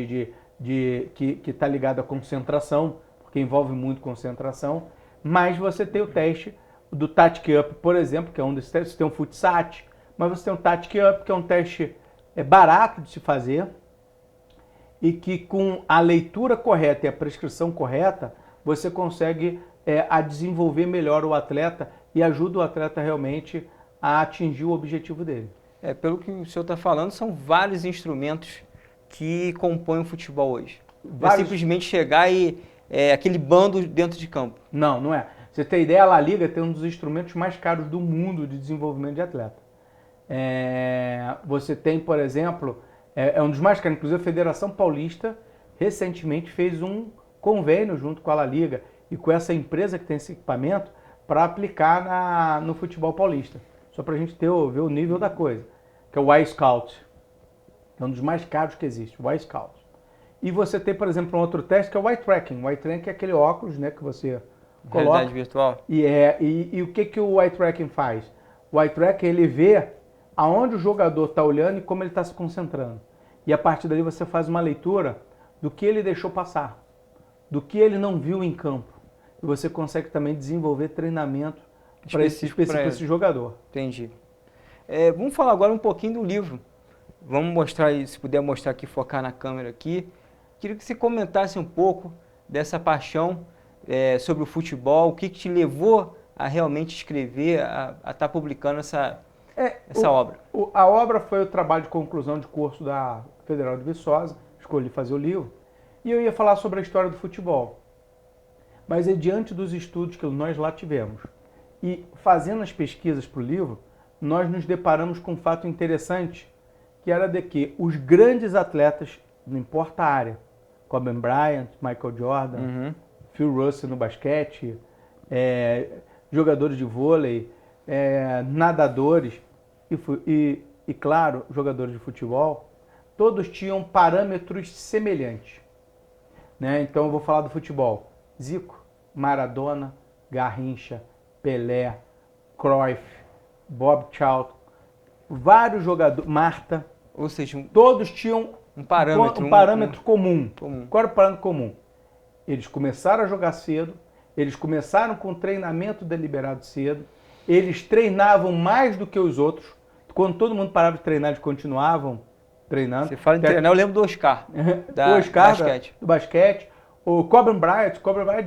que está ligado à concentração, porque envolve muito concentração, mas você tem o teste do Tactic Up, por exemplo, que é um desses testes, você tem um FUTSAT, mas você tem um Tactic Up, que é um teste barato de se fazer, e que com a leitura correta e a prescrição correta, você consegue a desenvolver melhor o atleta e ajuda o atleta realmente a atingir o objetivo dele. Pelo que o senhor está falando, são vários instrumentos que compõem o futebol hoje. Não é simplesmente chegar e aquele bando dentro de campo. Não, não é. Você tem ideia, a La Liga tem um dos instrumentos mais caros do mundo de desenvolvimento de atleta. Você tem, por exemplo, um dos mais caros, inclusive a Federação Paulista recentemente fez um convênio junto com a La Liga e com essa empresa que tem esse equipamento para aplicar no futebol paulista. Só para a gente ver o nível da coisa, que é o Y-Scout. É um dos mais caros que existe, o Y-Scout. E você tem, por exemplo, um outro teste que é o Y-Tracking. O Y-Tracking é aquele óculos, né, que você coloca. Realidade virtual. E o que o Y-Tracking faz? O Y-Tracking, ele vê aonde o jogador está olhando e como ele está se concentrando. E a partir dali você faz uma leitura do que ele deixou passar, do que ele não viu em campo. e você consegue também desenvolver treinamento Específico específico pra para esse jogador. Entendi. Vamos falar agora um pouquinho do livro. Vamos mostrar aí, se puder mostrar aqui, focar na câmera aqui. Queria que você comentasse um pouco dessa paixão sobre o futebol, o que te levou a realmente escrever, a estar publicando essa obra. A obra foi o trabalho de conclusão de curso da Federal de Viçosa, escolhi fazer o livro, e eu ia falar sobre a história do futebol. Mas é diante dos estudos que nós lá tivemos, e fazendo as pesquisas para o livro, nós nos deparamos com um fato interessante, que era de que os grandes atletas, não importa a área, Kobe Bryant, Michael Jordan, Phil Russell no basquete, jogadores de vôlei, nadadores e, claro, jogadores de futebol, todos tinham parâmetros semelhantes. Né? Então eu vou falar do futebol. Zico, Maradona, Garrincha, Pelé, Cruyff, Bob Charlton, vários jogadores, Marta, ou seja, todos tinham um parâmetro, comum. Qual era o parâmetro comum? Eles começaram a jogar cedo, eles começaram com treinamento deliberado cedo, eles treinavam mais do que os outros. Quando todo mundo parava de treinar, eles continuavam treinando. Você fala em treinar, eu lembro do Oscar, do basquete. O Kobe Bryant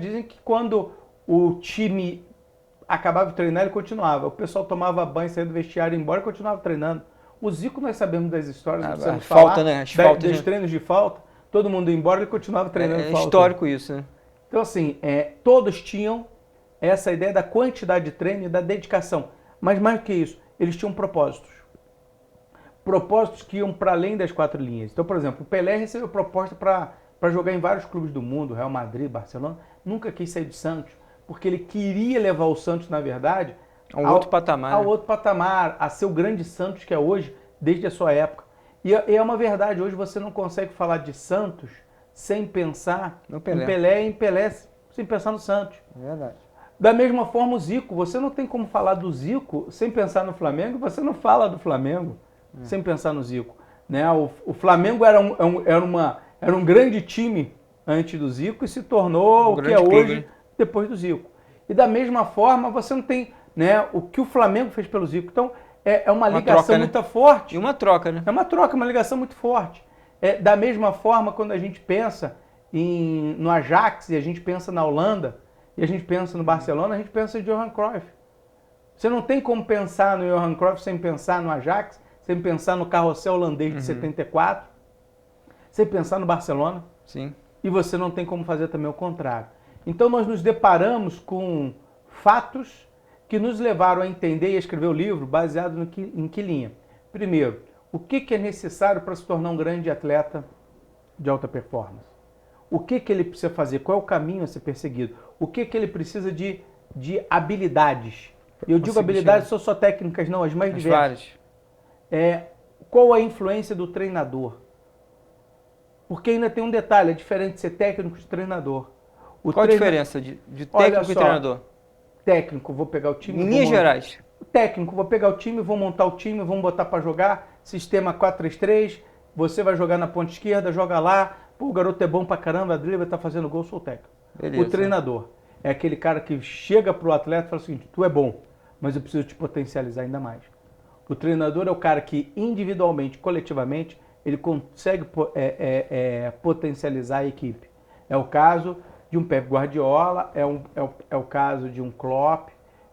dizem que quando o time acabava de treinar, ele continuava. O pessoal tomava banho, saía do vestiário, ia embora e continuava treinando. O Zico, nós sabemos das histórias, não precisamos falar, né? Dos treinos de falta, todo mundo ia embora e ele continuava treinando falta. É histórico isso, né? Então, assim, todos tinham essa ideia da quantidade de treino e da dedicação. Mas mais do que isso, eles tinham propósitos. Propósitos que iam para além das 4 linhas. Então, por exemplo, o Pelé recebeu proposta para jogar em vários clubes do mundo, Real Madrid, Barcelona, nunca quis sair do Santos, porque ele queria levar o Santos, na verdade, ao outro patamar, a ser o grande Santos que é hoje, desde a sua época. E é uma verdade, hoje você não consegue falar de Santos sem pensar em Pelé, sem pensar no Santos. É verdade. Da mesma forma o Zico, você não tem como falar do Zico sem pensar no Flamengo, você não fala do Flamengo sem pensar no Zico. Né? O Flamengo era um grande time antes do Zico e se tornou o que é hoje, depois do Zico. E da mesma forma, você não tem, né, o que o Flamengo fez pelo Zico. Então, é uma ligação troca, muito forte. E uma troca, né? É uma troca, uma ligação muito forte. Da mesma forma, quando a gente pensa no Ajax e a gente pensa na Holanda e a gente pensa no Barcelona, a gente pensa em Johan Cruyff. Você não tem como pensar no Johan Cruyff sem pensar no Ajax, sem pensar no carrossel holandês de 74, sem pensar no Barcelona. Sim. E você não tem como fazer também o contrário. Então nós nos deparamos com fatos que nos levaram a entender e a escrever o livro baseado em que linha? Primeiro, o que é necessário para se tornar um grande atleta de alta performance? O que ele precisa fazer? Qual é o caminho a ser perseguido? O que ele precisa de habilidades? Eu digo habilidades só técnicas, não, as mais diversas. Qual a influência do treinador? Porque ainda tem um detalhe, é diferente de ser técnico de treinador. Qual a diferença de técnico e treinador? Técnico, vou pegar o time... Em linhas gerais. Técnico, vou pegar o time, vou montar o time, vamos botar para jogar, sistema 4-3-3, você vai jogar na ponta esquerda, joga lá, pô, o garoto é bom pra caramba, dribla, tá fazendo gol, sou o técnico. Beleza. O treinador é aquele cara que chega pro atleta e fala o seguinte, tu é bom, mas eu preciso te potencializar ainda mais. O treinador é o cara que individualmente, coletivamente, ele consegue potencializar a equipe. É o caso de um Pep Guardiola, é o caso de um Klopp,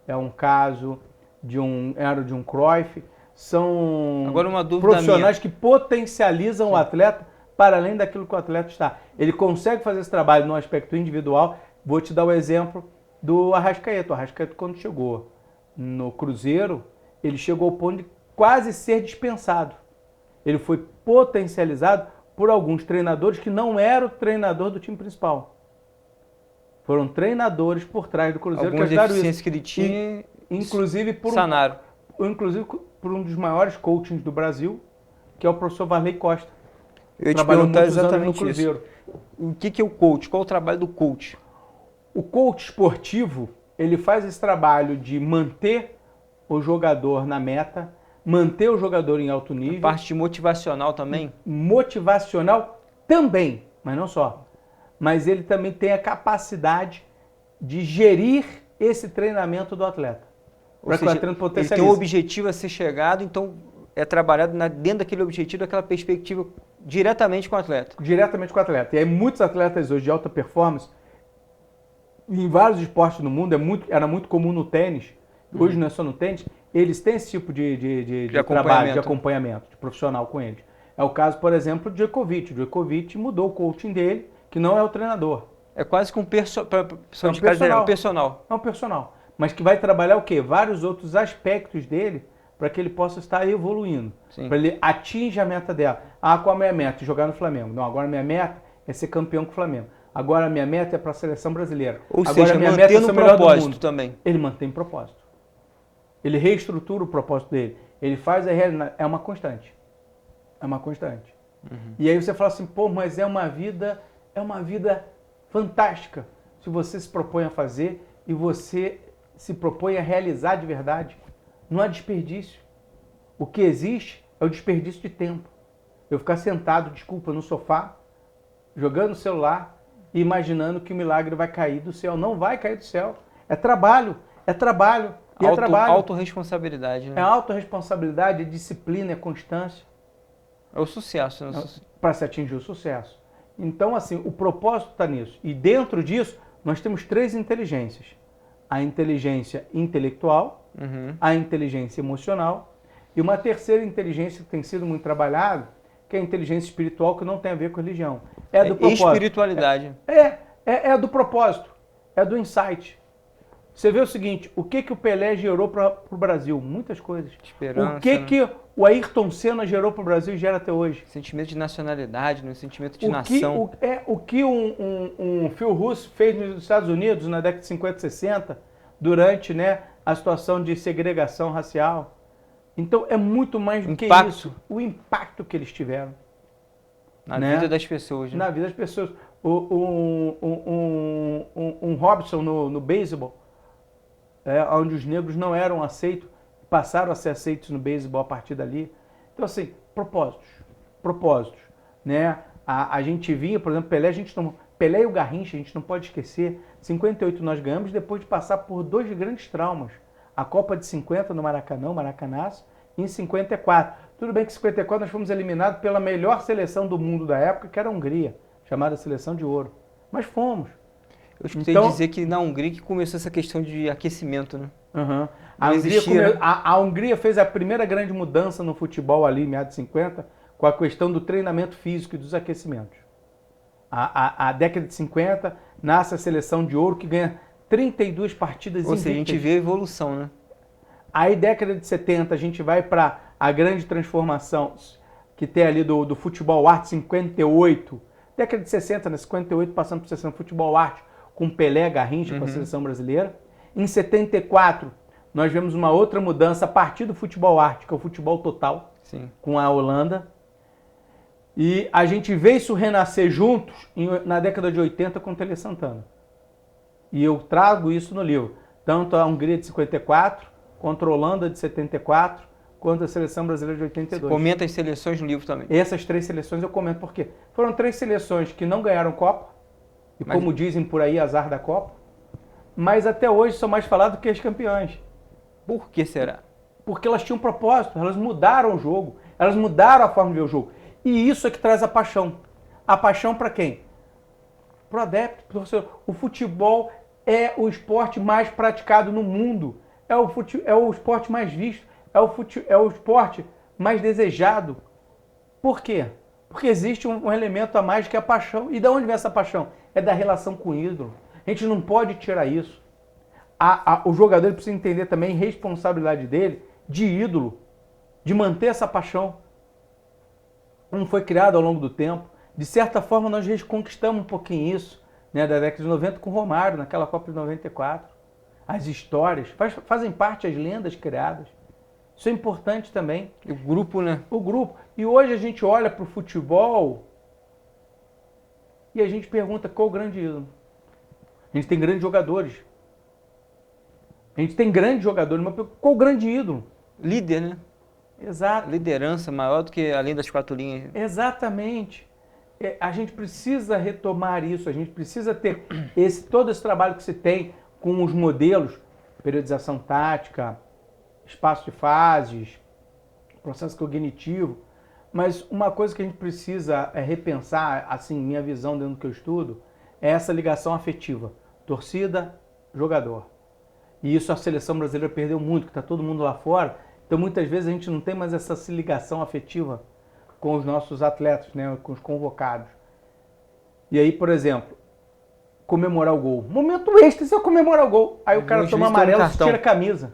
é um caso de um Cruyff. São agora uma dúvida profissionais que potencializam o atleta para além daquilo que o atleta está. Ele consegue fazer esse trabalho no aspecto individual. Vou te dar o exemplo do Arrascaeta. O Arrascaeta, quando chegou no Cruzeiro, ele chegou ao ponto de quase ser dispensado. Ele foi potencializado por alguns treinadores que não eram o treinador do time principal. Foram treinadores por trás do Cruzeiro algumas que ajudaram isso. Que ele tinha, inclusive por um dos maiores coachings do Brasil, que é o professor Varley Costa. Eu ia te perguntar exatamente no Cruzeiro. Isso. O que é o coach? Qual é o trabalho do coach? O coach esportivo, ele faz esse trabalho de manter o jogador na meta, manter o jogador em alto nível. A parte motivacional também? Motivacional também, mas não só. Mas ele também tem a capacidade de gerir esse treinamento do atleta. Ou Para que o seja, atleta ele tem um potencialize. objetivo a ser chegado, então é trabalhado dentro daquele objetivo, daquela perspectiva, diretamente com o atleta. Diretamente com o atleta. E aí muitos atletas hoje de alta performance, em vários esportes no mundo, era muito comum no tênis, hoje não é só no tênis, eles têm esse tipo de trabalho, de acompanhamento, de profissional com eles. É o caso, por exemplo, do Djokovic. O Djokovic mudou o coaching dele, que não é o treinador. É quase que um personal. É um personal. Mas que vai trabalhar o quê? Vários outros aspectos dele para que ele possa estar evoluindo. Para ele atingir a meta dela. Ah, qual é a minha meta? Jogar no Flamengo. Não, agora a minha meta é ser campeão com o Flamengo. Agora a minha meta é para a seleção brasileira. Ou agora seja, a minha meta é ser o melhor do mundo. Também. Ele mantém propósito. Ele reestrutura o propósito dele. Ele faz a realidade. É uma constante. É uma constante. E aí você fala assim, pô, mas é uma vida fantástica se você se propõe a fazer e você se propõe a realizar de verdade. Não há desperdício. O que existe é o desperdício de tempo. Eu ficar sentado, no sofá, jogando o celular e imaginando que o milagre vai cair do céu. Não vai cair do céu. É trabalho. É trabalho. E é trabalho. Autorresponsabilidade, né? É autorresponsabilidade, é disciplina, é constância. É o sucesso, né? Para se atingir o sucesso. Então, assim, o propósito está nisso. E dentro disso, nós temos 3 inteligências. A inteligência intelectual, a inteligência emocional e uma terceira inteligência que tem sido muito trabalhada, que é a inteligência espiritual, que não tem a ver com religião. É do propósito. Espiritualidade. É do propósito. É do insight. Você vê o seguinte, o que o Pelé gerou para o Brasil? Muitas coisas. Esperança, o que o Ayrton Senna gerou para o Brasil e gera até hoje? Sentimento de nacionalidade, né? Sentimento de nação. O que um Phil Russo fez nos Estados Unidos na década de 50 e 60, durante, né, a situação de segregação racial. Então é muito mais do que isso. O impacto que eles tiveram. Na vida das pessoas. Né? Na vida das pessoas. Um Robson no beisebol, onde os negros não eram aceitos, passaram a ser aceitos no beisebol a partir dali. Então, assim, propósitos, né? A gente vinha, por exemplo, Pelé e o Garrincha, a gente não pode esquecer, 58 nós ganhamos depois de passar por 2 grandes traumas. A Copa de 50 no Maracanaço, e em 54. Tudo bem que em 54 nós fomos eliminados pela melhor seleção do mundo da época, que era a Hungria, chamada Seleção de Ouro. Mas fomos. Eu escutei dizer que na Hungria que começou essa questão de aquecimento, né? A Hungria fez a primeira grande mudança no futebol ali, em meados de 50, com a questão do treinamento físico e dos aquecimentos. A década de 50 nasce a Seleção de Ouro, que ganha 32 partidas invictas. Ou seja, a gente vê a evolução, né? Aí, década de 70, a gente vai para a grande transformação que tem ali do futebol arte, 58. Década de 60, né? 58, passando por 60, futebol arte, com Pelé, Garrincha, com a seleção brasileira. Em 74, nós vemos uma outra mudança a partir do futebol arte, que é o futebol total, com a Holanda. E a gente vê isso renascer juntos na década de 80 com o Tele Santana. E eu trago isso no livro. Tanto a Hungria de 54, contra a Holanda de 74, quanto a seleção brasileira de 82. Você comenta as seleções no livro também. Essas 3 seleções eu comento porque foram 3 seleções que não ganharam Copa, e como dizem por aí, azar da Copa, mas até hoje são mais faladas do que as campeãs. Por que será? Porque elas tinham um propósito, elas mudaram o jogo, elas mudaram a forma de ver o jogo. E isso é que traz a paixão. A paixão para quem? Para o adepto, pro torcedor. O futebol é o esporte mais praticado no mundo, é o esporte mais visto, é o esporte mais desejado. Por quê? Porque existe um elemento a mais que é a paixão. E de onde vem essa paixão? É da relação com o ídolo. A gente não pode tirar isso. O jogador precisa entender também a responsabilidade dele de ídolo, de manter essa paixão. Como foi criado ao longo do tempo. De certa forma, nós reconquistamos um pouquinho isso, né, da década de 90 com o Romário, naquela Copa de 94. As histórias, fazem parte as lendas criadas. Isso é importante também. O grupo, né? O grupo. E hoje a gente olha para o futebol e a gente pergunta qual o grande ídolo. A gente tem grandes jogadores. Mas qual o grande ídolo? Líder, né? Exato. Liderança maior do que além das 4 linhas. Exatamente. a gente precisa retomar isso, a gente precisa ter todo esse trabalho que se tem com os modelos, periodização tática, espaço de fases, processo cognitivo, mas uma coisa que a gente precisa repensar, assim, minha visão dentro do que eu estudo, é essa ligação afetiva, torcida, jogador. E isso a seleção brasileira perdeu muito, que está todo mundo lá fora, então muitas vezes a gente não tem mais essa ligação afetiva com os nossos atletas, né, com os convocados. E aí, por exemplo, comemorar o gol. Momento extra, você comemorar o gol. Aí o cara toma amarelo e tira a camisa.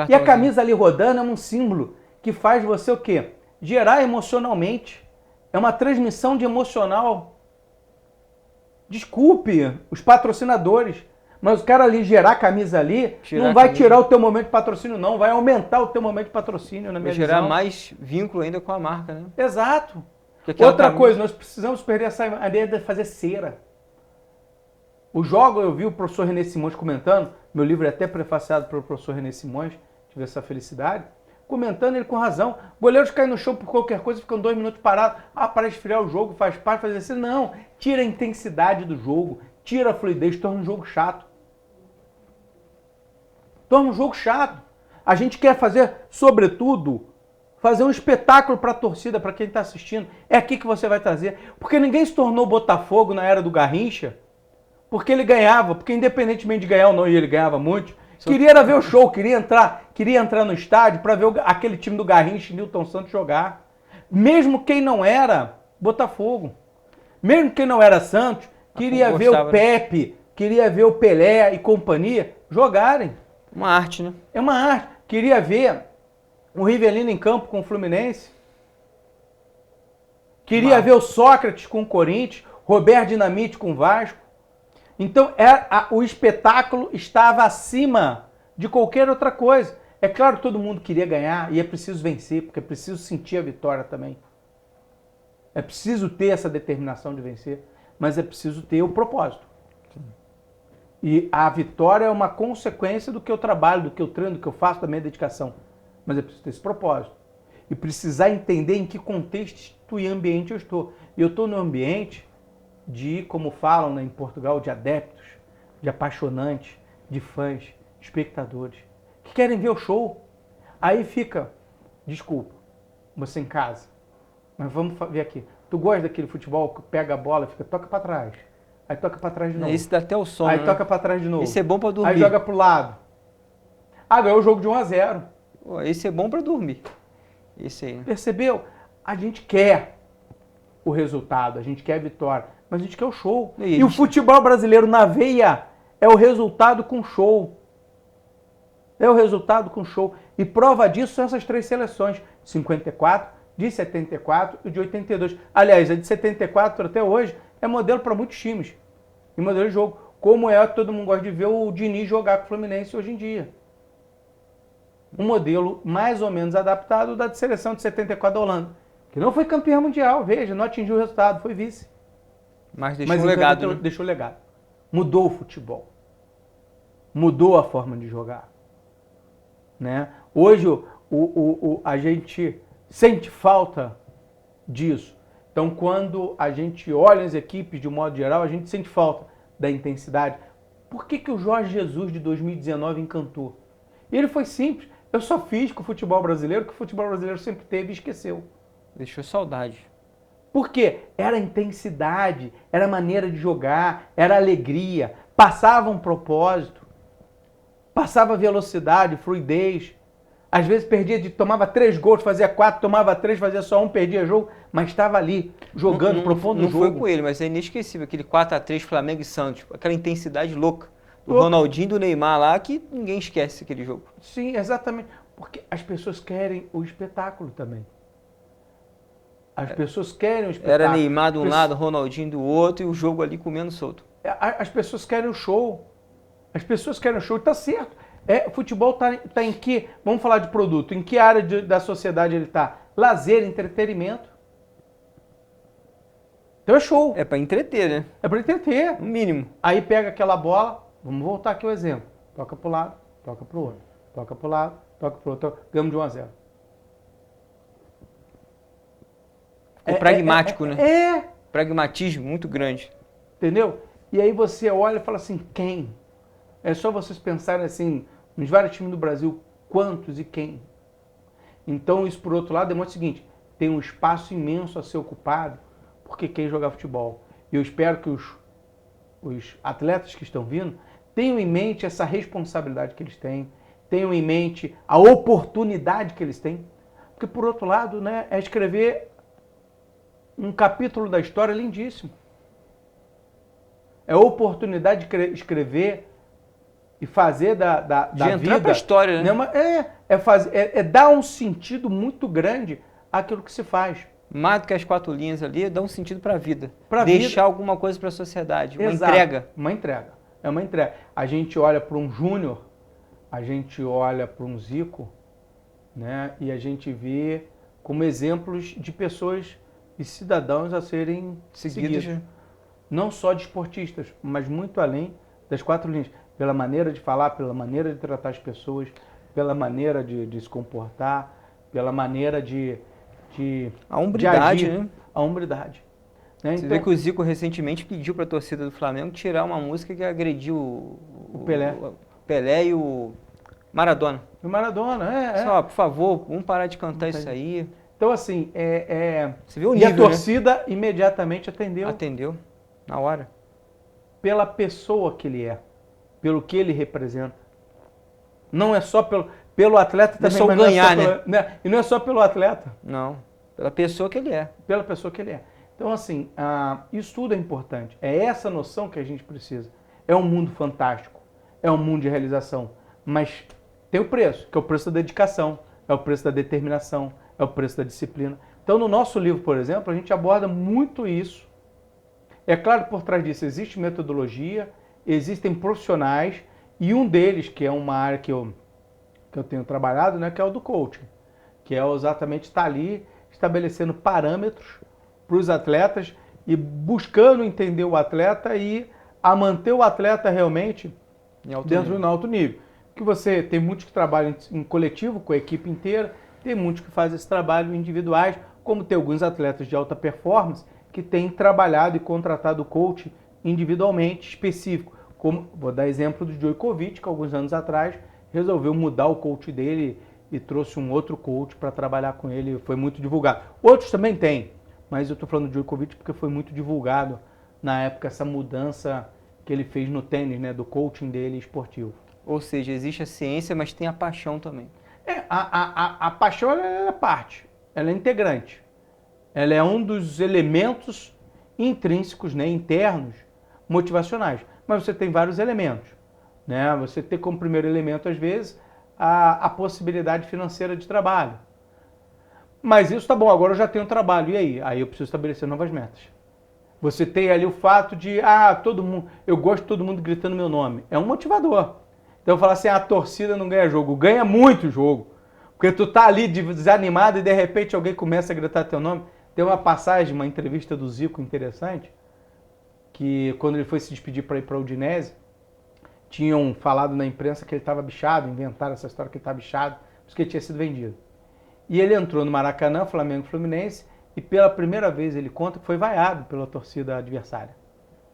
E a camisa ali rodando é um símbolo que faz você o quê? Gerar emocionalmente. É uma transmissão de emocional. Desculpe os patrocinadores, mas o cara ali gerar a camisa ali não vai tirar o teu momento de patrocínio, não. Vai aumentar o teu momento de patrocínio, na minha visão. Vai gerar mais vínculo ainda com a marca, né? Exato. Outra coisa, nós precisamos perder essa ideia de fazer cera. O jogo, eu vi o professor René Simões comentando, meu livro é até prefaciado pelo professor René Simões, tive essa felicidade, comentando ele com razão. Goleiros caem no chão por qualquer coisa, ficam 2 minutos parados. Para esfriar o jogo, faz parte, fazer assim. Não, tira a intensidade do jogo, tira a fluidez, torna um jogo chato. Torna um jogo chato. A gente quer fazer, sobretudo, fazer um espetáculo para a torcida, para quem está assistindo. É aqui que você vai trazer. Porque ninguém se tornou Botafogo na era do Garrincha, porque ele ganhava, porque independentemente de ganhar ou não, e ele ganhava muito, queria ver o show, queria entrar no estádio para ver aquele time do Garrincha e Nilton Santos jogar. Mesmo quem não era Botafogo, mesmo quem não era Santos, queria ver o Pepe, queria ver o Pelé e companhia jogarem. Uma arte, né? É uma arte. Queria ver o Rivelino em campo com o Fluminense. Queria ver o Sócrates com o Corinthians, Roberto Dinamite com o Vasco. Então, o espetáculo estava acima de qualquer outra coisa. É claro que todo mundo queria ganhar e é preciso vencer, porque é preciso sentir a vitória também. É preciso ter essa determinação de vencer, mas é preciso ter o propósito. E a vitória é uma consequência do que eu trabalho, do que eu treino, do que eu faço, da minha dedicação. Mas é preciso ter esse propósito. E precisar entender em que contexto e ambiente eu estou. E eu estou no ambiente de, como falam, né, em Portugal, de adeptos, de apaixonantes, de fãs, de espectadores, que querem ver o show. Aí fica, desculpa, você em casa, mas vamos ver aqui. Tu gosta daquele futebol que pega a bola e fica, toca para trás. Aí toca para trás de novo. Esse dá até o sono, aí né? Toca para trás de novo. Esse é bom para dormir. Aí joga pro lado. Ganhou o jogo de 1-0. Esse é bom para dormir. Esse aí. Percebeu? A gente quer o resultado, a gente quer a vitória, mas a gente quer o show. E o futebol brasileiro na veia é o resultado com show. É o resultado com show. E prova disso são essas 3 seleções, 54, de 74 e de 82. Aliás, a de 74 até hoje é modelo para muitos times. E modelo de jogo. Como todo mundo gosta de ver o Diniz jogar com o Fluminense hoje em dia. Um modelo mais ou menos adaptado da seleção de 74 da Holanda. Que não foi campeã mundial, veja, não atingiu o resultado, foi vice. Mas deixou um legado. Né? Deixou legado. Mudou o futebol. Mudou a forma de jogar. Né? Hoje a gente sente falta disso. Então, quando a gente olha as equipes de um modo geral, a gente sente falta da intensidade. Por que o Jorge Jesus de 2019 encantou? E ele foi simples. Eu só fiz com o futebol brasileiro, que o futebol brasileiro sempre teve e esqueceu. Deixou saudade. Por quê? Era intensidade, era maneira de jogar, era alegria, passava um propósito, passava velocidade, fluidez. Às vezes tomava 3 gols, fazia 4, tomava 3, fazia só 1, perdia jogo, mas estava ali, jogando, propondo o jogo. Não foi com ele, mas é inesquecível, aquele 4-3 Flamengo e Santos, aquela intensidade louca do Ronaldinho e do Neymar lá, que ninguém esquece aquele jogo. Sim, exatamente, porque as pessoas querem o espetáculo também. As pessoas querem o espetáculo. Era Neymar de um lado, Ronaldinho do outro, e o jogo ali comendo solto. As pessoas querem o show. As pessoas querem o show, está certo. O futebol está em que, vamos falar de produto, em que área da sociedade ele está? Lazer, entretenimento. Então é show. É para entreter, né? É para entreter. No mínimo. Aí pega aquela bola, vamos voltar aqui ao exemplo. Toca para o lado, toca para o outro. Toca para o lado, toca para o outro. Ganhamos de 1-0. É pragmático, né? pragmatismo muito grande. Entendeu? E aí você olha e fala assim, quem? É só vocês pensarem assim, nos vários times do Brasil, quantos e quem? Então isso, por outro lado, demonstra o seguinte, tem um espaço imenso a ser ocupado porque quem jogar futebol. E eu espero que os atletas que estão vindo tenham em mente essa responsabilidade que eles têm, tenham em mente a oportunidade que eles têm. Porque, por outro lado, né, é escrever um capítulo da história lindíssimo. É a oportunidade de escrever e fazer da De entrar vida... pra história, né? É dar um sentido muito grande àquilo que se faz. Mais do que as 4 linhas ali, dá um sentido para a vida. Pra Deixar alguma coisa para a sociedade. Uma Exato. entrega. Uma entrega. É uma entrega. A gente olha para um Júnior, a gente olha para um Zico, né? E a gente vê como exemplos de pessoas e cidadãos a serem seguidos. Não só de esportistas, mas muito além das 4 linhas. Pela maneira de falar, pela maneira de tratar as pessoas, pela maneira de se comportar, pela maneira de A hombridade, agir, né? a hombridade. Né? Você Então, vê que o Zico recentemente pediu para a torcida do Flamengo tirar uma música que agrediu o Pelé e o Maradona. o Maradona, Só, por favor, vamos parar de cantar isso aí. Então, assim, Você vê o e a nível, né? torcida imediatamente atendeu Atendeu, na hora. pela pessoa que ele é, pelo que ele representa. Não é só pelo atleta Não é também, só mas ganhar, não é só e não é só pelo atleta, Não, pela pessoa que ele é. pela pessoa que ele é. Então, assim, isso tudo é importante. É essa noção que a gente precisa. É um mundo fantástico, é um mundo de realização, mas tem o preço, que é o preço da dedicação, é o preço da determinação, é o preço da disciplina. Então, no nosso livro, por exemplo, a gente aborda muito isso. É claro que por trás disso existe metodologia, existem profissionais, e um deles, que é uma área que eu tenho trabalhado, né, que é o do coaching, que é exatamente estar ali estabelecendo parâmetros para os atletas e buscando entender o atleta e a manter o atleta realmente dentro do alto nível. Que você tem muitos que trabalham em coletivo, com a equipe inteira, tem muitos que fazem esse trabalho individuais, como tem alguns atletas de alta performance que têm trabalhado e contratado coach individualmente específico. Como, vou dar exemplo do Djokovic, que alguns anos atrás resolveu mudar o coach dele e trouxe um outro coach para trabalhar com ele, foi muito divulgado. Outros também têm, mas eu estou falando do Djokovic porque foi muito divulgado na época essa mudança que ele fez no tênis, né, do coaching dele esportivo. Ou seja, existe a ciência, mas tem a paixão também. A paixão ela é parte, ela é integrante. Ela é um dos elementos intrínsecos, né, internos, motivacionais. Mas você tem vários elementos. Né? Você tem como primeiro elemento, às vezes, a possibilidade financeira de trabalho. Mas isso tá bom, agora eu já tenho trabalho. E aí? Aí eu preciso estabelecer novas metas. Você tem ali o fato de, todo mundo, eu gosto de todo mundo gritando meu nome. É um motivador. Então eu falo assim, a torcida não ganha jogo, ganha muito jogo. Porque tu tá ali desanimado e de repente alguém começa a gritar teu nome. Tem uma passagem, uma entrevista do Zico interessante, que quando ele foi se despedir para ir para a Udinese, tinham falado na imprensa que ele estava bichado, inventaram essa história que ele estava bichado, porque ele tinha sido vendido. E ele entrou no Maracanã, Flamengo e Fluminense, e pela primeira vez ele conta que foi vaiado pela torcida adversária.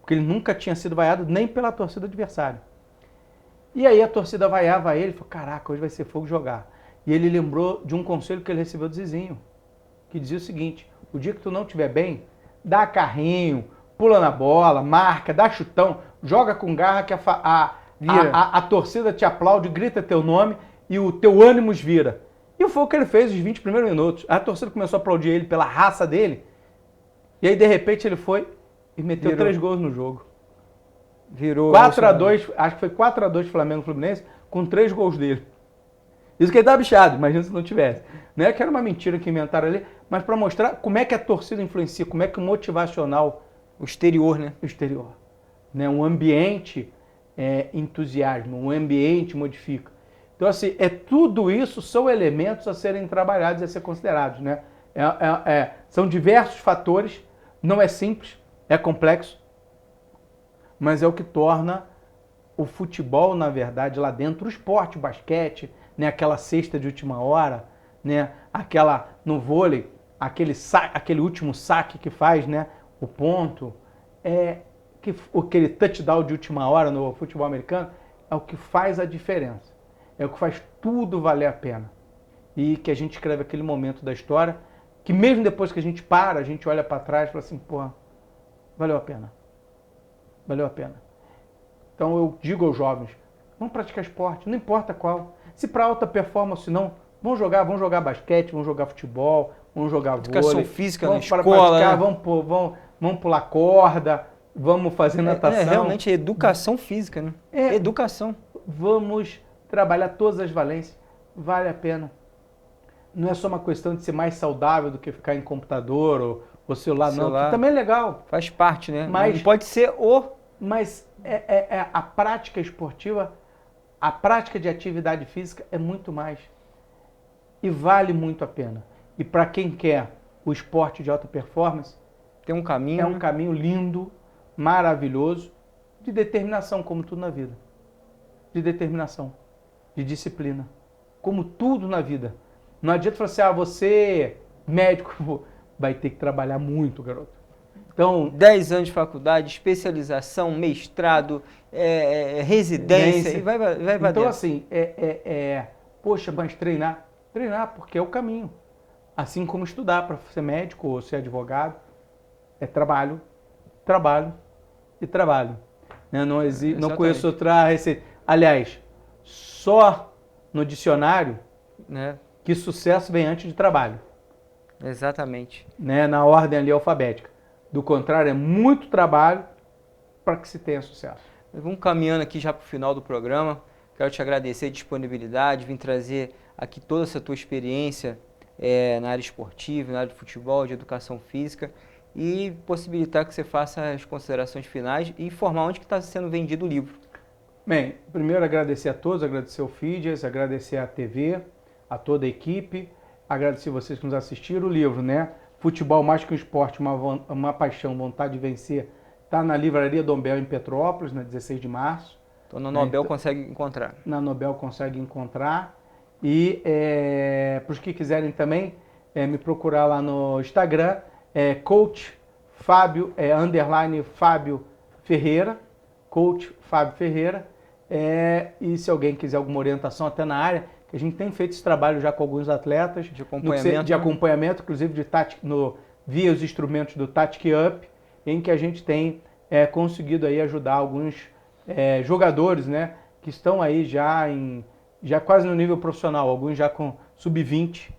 Porque ele nunca tinha sido vaiado nem pela torcida adversária. E aí a torcida vaiava ele e falou, caraca, hoje vai ser fogo jogar. E ele lembrou de um conselho que ele recebeu do Zizinho, que dizia o seguinte, o dia que tu não estiver bem, dá carrinho, pula na bola, marca, dá chutão, joga com garra que a torcida te aplaude, grita teu nome e o teu ânimo vira. E foi o que ele fez os 20 primeiros minutos. A torcida começou a aplaudir ele pela raça dele. E aí, de repente, ele foi e meteu 3 gols no jogo. Virou 4-2, acho que foi 4-2 Flamengo e Fluminense, com 3 gols dele. Isso que ele dá bichado, imagina se não tivesse. Não é que era uma mentira que inventaram ali, mas para mostrar como é que a torcida influencia, como é que o motivacional... O exterior, né? O exterior. Né? Um ambiente entusiasma, um ambiente modifica. Então, assim, tudo isso são elementos a serem trabalhados e a ser considerados, né? São diversos fatores, não é simples, é complexo, mas é o que torna o futebol, na verdade, lá dentro, o esporte, o basquete, né? Aquela cesta de última hora, né? No vôlei, aquele último saque que faz, né? O ponto é que aquele touchdown de última hora no futebol americano é o que faz a diferença. É o que faz tudo valer a pena. E que a gente escreve aquele momento da história que mesmo depois que a gente para, a gente olha para trás e fala assim, porra, valeu a pena. Valeu a pena. Então eu digo aos jovens, vamos praticar esporte, não importa qual. Se para alta performance não, vamos jogar basquete, vamos jogar futebol, vamos jogar Educação vôlei. física vamos na escola, praticar, né? vamos pular corda, vamos fazer natação. Realmente é educação física, né? Educação. Vamos trabalhar todas as valências, vale a pena. Não é só uma questão de ser mais saudável do que ficar em computador ou celular, não. Que também é legal. Faz parte, né? Mas não pode ser Mas a prática esportiva, a prática de atividade física é muito mais. E vale muito a pena. E para quem quer o esporte de alta performance, tem um caminho. É um caminho lindo, maravilhoso, de determinação, como tudo na vida. De determinação, de disciplina. Como tudo na vida. Não adianta falar assim, você, médico, vai ter que trabalhar muito, garoto. Então, 10 anos de faculdade, especialização, mestrado, residência, e vai então, dentro. assim, poxa, mas treinar, porque é o caminho. Assim como estudar para ser médico ou ser advogado, é trabalho, trabalho e trabalho. Né? Não conheço outra receita. Aliás, só no dicionário, né, que sucesso vem antes de trabalho. Exatamente. Né? Na ordem ali alfabética. Do contrário, é muito trabalho para que se tenha sucesso. Vamos caminhando aqui já para o final do programa. Quero te agradecer a disponibilidade, vim trazer aqui toda essa tua experiência na área esportiva, na área de futebol, de educação física e possibilitar que você faça as considerações finais e informar onde que está sendo vendido o livro. Bem, primeiro agradecer a todos, agradecer ao Fidias, agradecer à TV, a toda a equipe, agradecer vocês que nos assistiram. O livro, né? Futebol Mais que um Esporte, uma Paixão, Vontade de Vencer, está na Livraria Dom Bel em Petrópolis, na 16 de março. Então na Nobel consegue encontrar. Na Nobel consegue encontrar. E para os que quiserem também me procurar lá no Instagram, Coach Fábio, _ Fábio Ferreira, Coach Fábio Ferreira. E se alguém quiser alguma orientação até na área, que a gente tem feito esse trabalho já com alguns atletas de acompanhamento, inclusive via os instrumentos do Tactic Up, em que a gente tem conseguido aí ajudar alguns jogadores, né, que estão aí já quase no nível profissional, alguns já com sub-20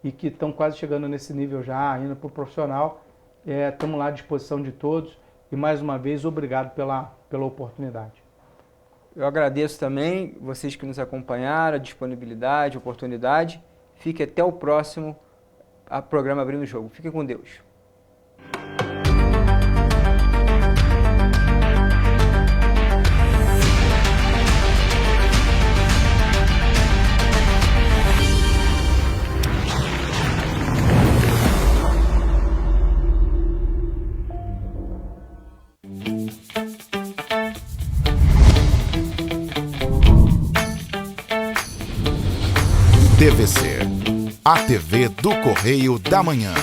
e que estão quase chegando nesse nível já, indo para o profissional. Estamos lá à disposição de todos e mais uma vez obrigado pela oportunidade. Eu agradeço também vocês que nos acompanharam, a disponibilidade, a oportunidade. Fique até o próximo programa Abrindo o Jogo. Fique com Deus. TVC, a TV do Correio da Manhã.